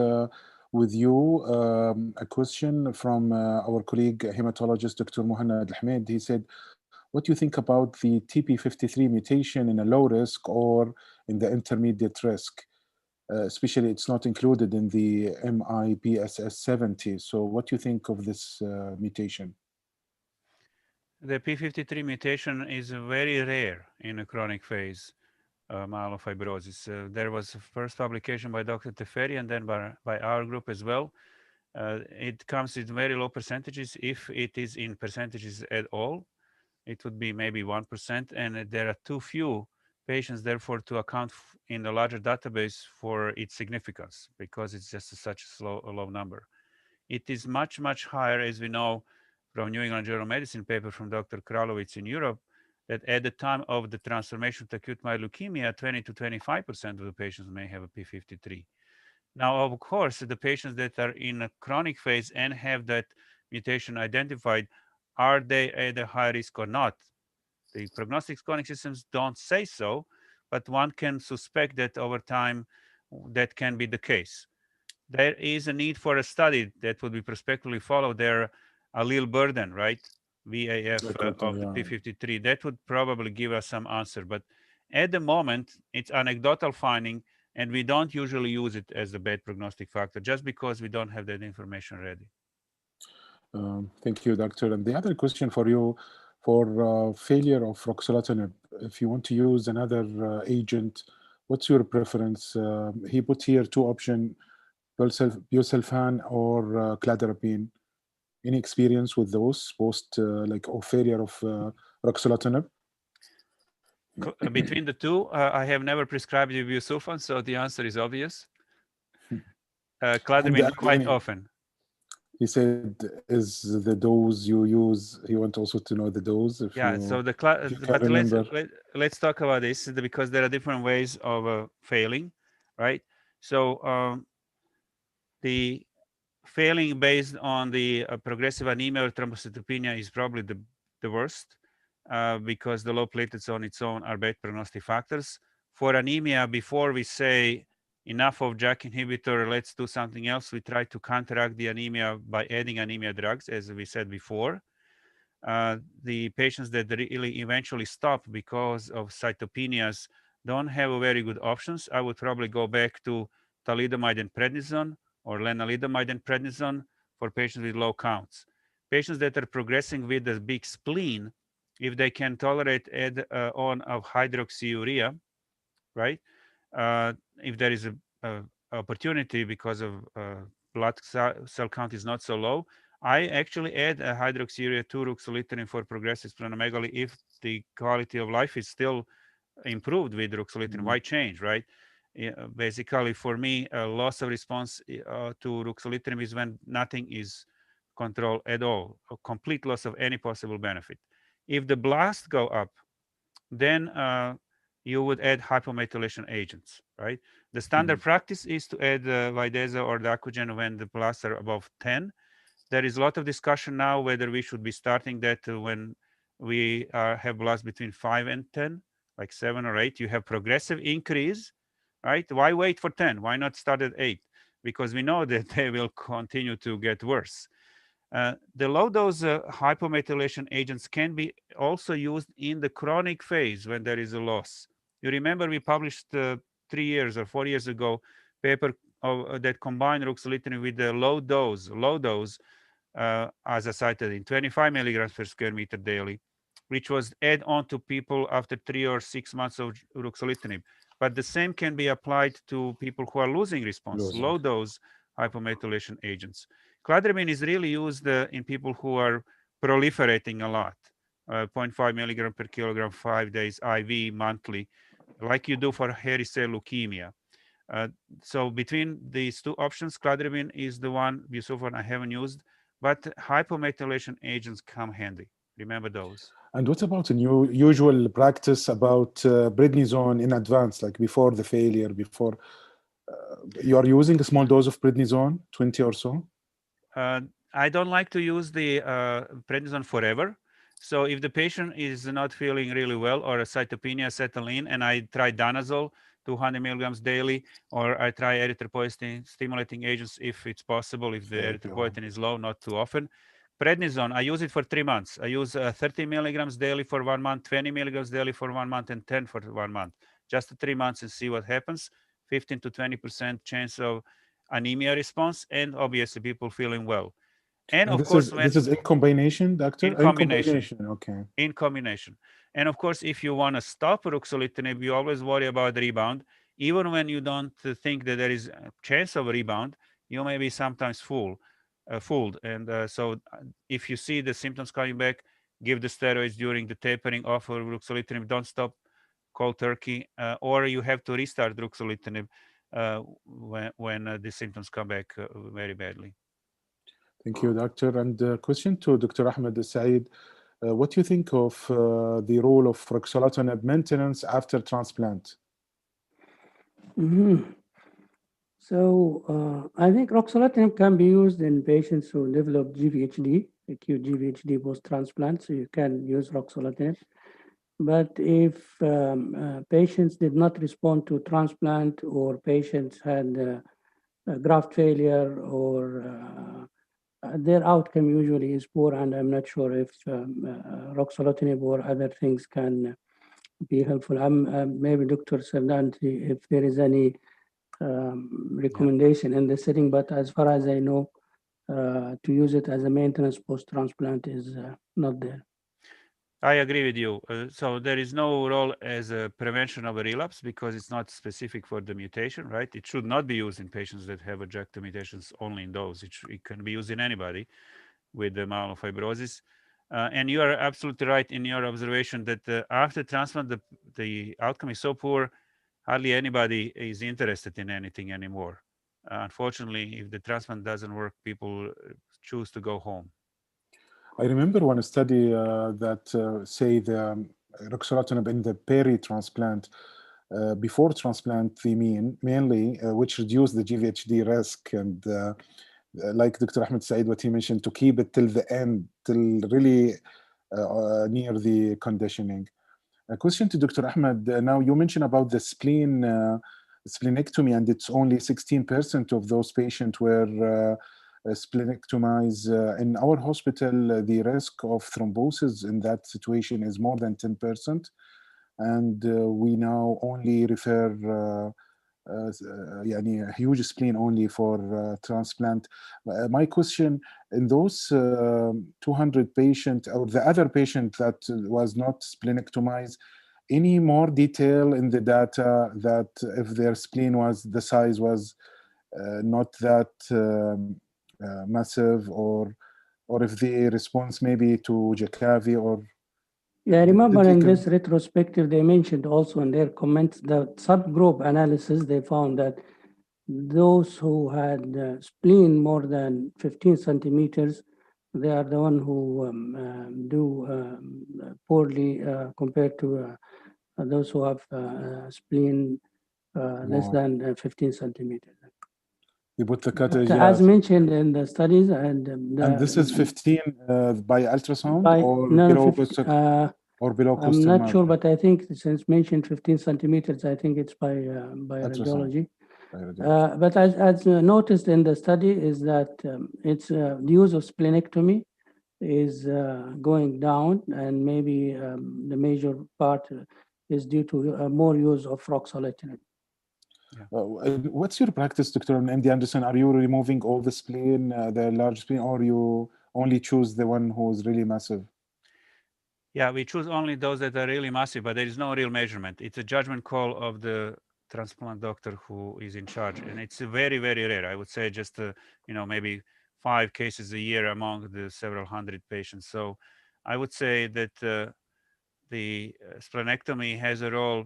you. A question from our colleague hematologist, Dr. Muhannad Ahmed. He said, what do you think about the TP53 mutation in a low risk or in the intermediate risk? Especially it's not included in the MIPSS 70. So what do you think of this mutation? The P53 mutation is very rare in a chronic phase myelofibrosis. There was a first publication by Dr. Teferi and then by our group as well. It comes in very low percentages. If it is in percentages at all, it would be maybe 1%. And there are too few patients, therefore, to account in the larger database for its significance, because it's just such a low number. It is much, much higher, as we know from New England Journal of Medicine paper from Dr. Kralowitz in Europe, that at the time of the transformation to acute myeloid leukemia, 20 to 25% of the patients may have a P53. Now, of course, the patients that are in a chronic phase and have that mutation identified, are they at a high risk or not? The prognostic scoring systems don't say so, but one can suspect that over time that can be the case. There is a need for a study that would be prospectively followed their allele burden, right? VAF of the P53. That would probably give us some answer. But at the moment, it's anecdotal finding, and we don't usually use it as a bad prognostic factor just because we don't have that information ready. Thank you, doctor. And the other question for you, for failure of ruxolitinib, if you want to use another agent, what's your preference? He put here two options, busulfan or cladribine. Any experience with those post or failure of ruxolitinib? Between the two, I have never prescribed you busulfan, so the answer is obvious. Cladribine quite often. He said, is the dose you use, he wants also to know the dose. So but let's talk about this, because there are different ways of failing, right? So the failing based on the progressive anemia or thrombocytopenia is probably the worst, because the low platelets on its own are bad prognostic factors. For anemia, before we say enough of JAK inhibitor, let's do something else, we try to counteract the anemia by adding anemia drugs, as we said before. The patients that really eventually stop because of cytopenias don't have very good options. I would probably go back to thalidomide and prednisone, or lenalidomide and prednisone for patients with low counts. Patients that are progressing with a big spleen, if they can tolerate add-on of hydroxyurea, right? If there is a opportunity because of blood cell count is not so low, I actually add a hydroxyurea to ruxolitinib for progressive splenomegaly if the quality of life is still improved with ruxolitinib. Why change, right? Basically, for me, a loss of response to ruxolitinib is when nothing is controlled at all, a complete loss of any possible benefit. If the blasts go up, then you would add hypomethylation agents, right? The standard practice is to add Videsa or Dacogen when the blasts are above 10. There is a lot of discussion now whether we should be starting that when we have blasts between 5 and 10, like 7 or 8. You have progressive increase, right? Why wait for 10? Why not start at 8? Because we know that they will continue to get worse. The low-dose hypomethylation agents can be also used in the chronic phase when there is a loss. You remember we published 3 years or 4 years ago paper that combined ruxolitinib with the low dose azacitidine, 25 milligrams per square meter daily, which was add on to people after 3 or 6 months of ruxolitinib. But the same can be applied to people who are losing response, low dose hypomethylation agents. Cladribine is really used in people who are proliferating a lot, 0.5 milligram per kilogram, 5 days IV monthly, like you do for hairy cell leukemia. So between these two options, cladribine is the one, busulfan I haven't used, but hypomethylation agents come handy. Remember those. And what about a usual practice about prednisone in advance, like before the failure, before you are using a small dose of prednisone, 20 or so? I don't like to use the prednisone forever. So if the patient is not feeling really well or a cytopenia settle in, and I try danazole, 200 milligrams daily, or I try erythropoietin stimulating agents if it's possible, if the erythropoietin is low, not too often. prednisone, I use it for 3 months. I use 30 milligrams daily for 1 month, 20 milligrams daily for 1 month, and 10 for 1 month. Just 3 months and see what happens. 15 to 20% chance of anemia response, and obviously people feeling well. And of course, this is in combination, doctor? In combination. Okay. In combination. And of course, if you want to stop ruxolitinib, you always worry about the rebound. Even when you don't think that there is a chance of a rebound, you may be sometimes fooled. So if you see the symptoms coming back, give the steroids during the tapering off of ruxolitinib. Don't stop cold turkey, or you have to restart ruxolitinib when the symptoms come back very badly. Thank you, doctor. And question to Dr. Ahmed Saeed. What do you think of the role of ruxolitinib maintenance after transplant? So I think ruxolitinib can be used in patients who develop GVHD, acute GVHD post-transplant, so you can use ruxolitinib. But if patients did not respond to transplant, or patients had graft failure, or their outcome usually is poor, and I'm not sure if ruxolitinib or other things can be helpful. Maybe Dr. Sardanti, if there is any recommendation in the setting, but as far as I know, to use it as a maintenance post-transplant is not there. I agree with you. So there is no role as a prevention of a relapse because it's not specific for the mutation, right? It should not be used in patients that have ejecta mutations, only in those. It can be used in anybody with the myelofibrosis. And you are absolutely right in your observation that after transplant, the outcome is so poor, hardly anybody is interested in anything anymore. Unfortunately, if the transplant doesn't work, people choose to go home. I remember one study that say the ruxolitinib in the peri-transplant, before transplant, they mainly, which reduced the GVHD risk, and like Dr. Ahmed Saeed, what he mentioned, to keep it till the end, till really near the conditioning. A question to Dr. Ahmed. Now you mentioned about the splenectomy, and it's only 16% of those patients were splenectomized. In our hospital, the risk of thrombosis in that situation is more than 10%, and we now only refer a huge spleen only for transplant. My question, in those 200 patients, or the other patient that was not splenectomized, any more detail in the data that if their spleen was, the size was not that massive, or if the response maybe to Jakavi, or yeah, I remember in this retrospective, they mentioned also in their comments the subgroup analysis, they found that those who had spleen more than 15 centimeters, they are the one who do poorly compared to those who have spleen less than 15 centimeters. You put the cottage, as mentioned in the studies, and this is 15 by ultrasound, or no, below 50, or below I'm costal not mark? sure, but I think since mentioned 15 centimeters, I think it's by radiology. But as noticed in the study is that it's the use of splenectomy is going down, and maybe the major part is due to more use of ruxolitinib. Yeah. What's your practice, Dr. MD Anderson? Are you removing all the spleen, the large spleen, or you only choose the one who is really massive? Yeah, we choose only those that are really massive, but there is no real measurement. It's a judgment call of the transplant doctor who is in charge, and it's very, very rare. I would say just maybe 5 cases a year among the several hundred patients. So I would say that the splenectomy has a role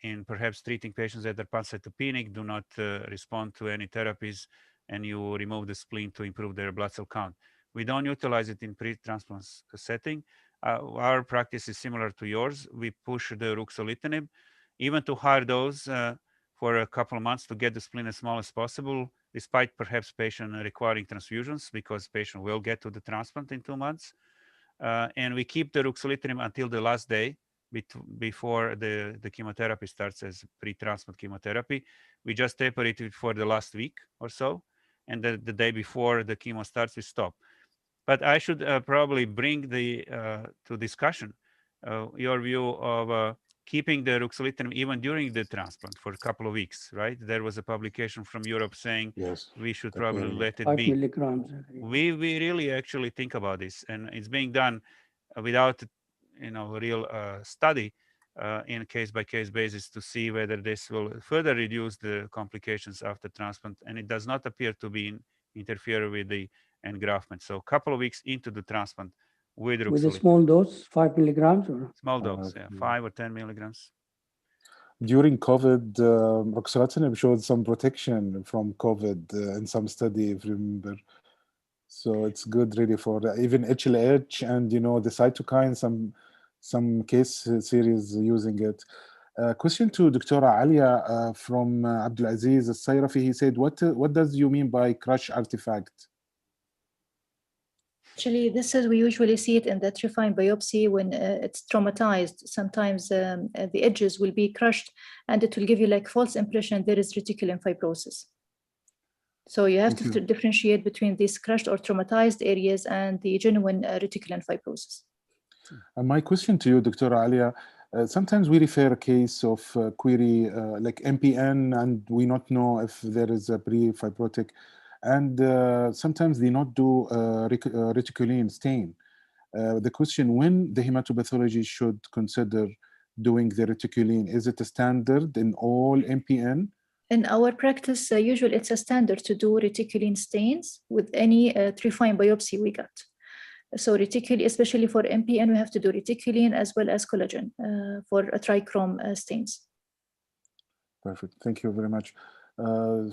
in perhaps treating patients that are pancytopenic, do not respond to any therapies, and you remove the spleen to improve their blood cell count. We don't utilize it in pre-transplant setting. Our practice is similar to yours. We push the ruxolitinib, even to higher dose for a couple of months to get the spleen as small as possible, despite perhaps patient requiring transfusions, because patient will get to the transplant in 2 months. And we keep the ruxolitinib until the last day before the chemotherapy starts as pre-transplant chemotherapy. We just taper it for the last week or so, and the day before the chemo starts, we stop. But I should probably bring to discussion your view of keeping the ruxolitinib even during the transplant for a couple of weeks, right? There was a publication from Europe saying Yes. we should probably let it 5 be. milligrams. We really actually think about this, and it's being done without, real study in case-by-case basis to see whether this will further reduce the complications after transplant, and it does not appear to be interfere with the engraftment. So a couple of weeks into the transplant with With a ruxolitinib. small dose, 5 milligrams? Or? Small dose, yeah, 5 or 10 milligrams. During COVID, ruxolitinib showed some protection from COVID in some study, if you remember. So it's good really for even HLH and, the cytokine, some case series using it. Question to Dr. Alia from Abdulaziz Al-Sayrafi. He said, what does you mean by crush artifact? Actually, this is, we usually see it in the trifine biopsy when it's traumatized. Sometimes the edges will be crushed and it will give you like false impression there is reticulin fibrosis. So you have to differentiate between these crushed or traumatized areas and the genuine reticulin fibrosis. And my question to you, Dr. Alia, sometimes we refer a case of query like MPN and we not know if there is a pre-fibrotic, and sometimes they not do reticulin stain. The question, when the hematopathology should consider doing the reticulin, is it a standard in all MPN? In our practice, usually it's a standard to do reticulin stains with any trifine biopsy we got. So reticulin, especially for MPN, we have to do reticulin as well as collagen for trichrome stains. Perfect. Thank you very much.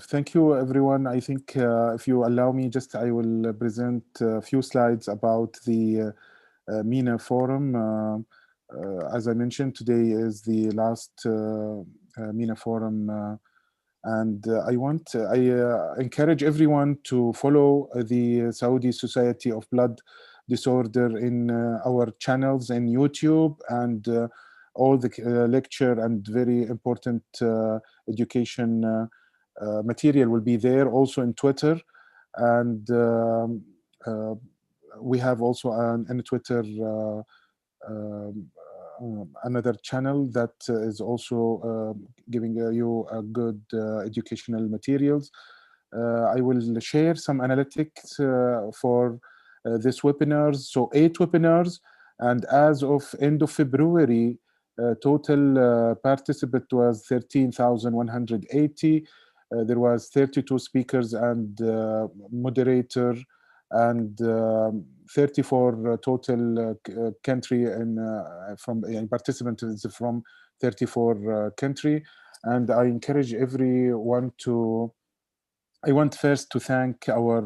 Thank you, everyone. I think if you allow me, I will present a few slides about the MENA forum. As I mentioned, today is the last MENA forum, and I encourage everyone to follow the Saudi Society of Blood Disorder in our channels in YouTube, and all the lecture and very important education material will be there, also in Twitter. And we have also on Twitter another channel that is also giving you a good educational materials. I will share some analytics for this webinars. So 8 webinars, and as of end of February, total participant was 13,180. There was 32 speakers and moderator, and 34 total country from participants from 34 country. And I encourage everyone to. I want first to thank our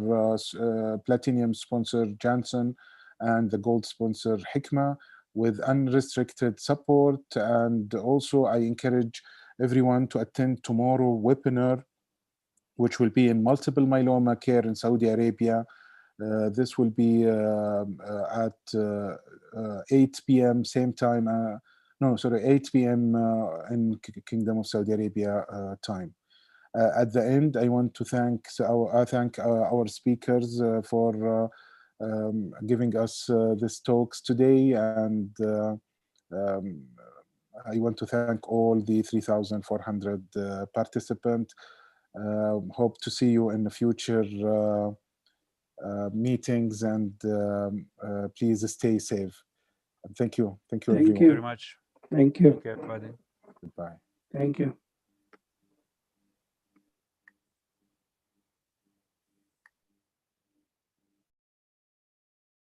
platinum sponsor Janssen and the gold sponsor Hikma with unrestricted support. And also I encourage everyone to attend tomorrow webinar, which will be in multiple myeloma care in Saudi Arabia. This will be at 8 p.m. same time. 8 p.m. in Kingdom of Saudi Arabia time. At the end, I want to thank our speakers for giving us these talks today, and I want to thank all the 3,400 participants. Hope to see you in the future meetings, and please stay safe. Thank you. Thank you, everyone. Thank you very much. Thank you. Thank you, everybody. Goodbye. Thank you.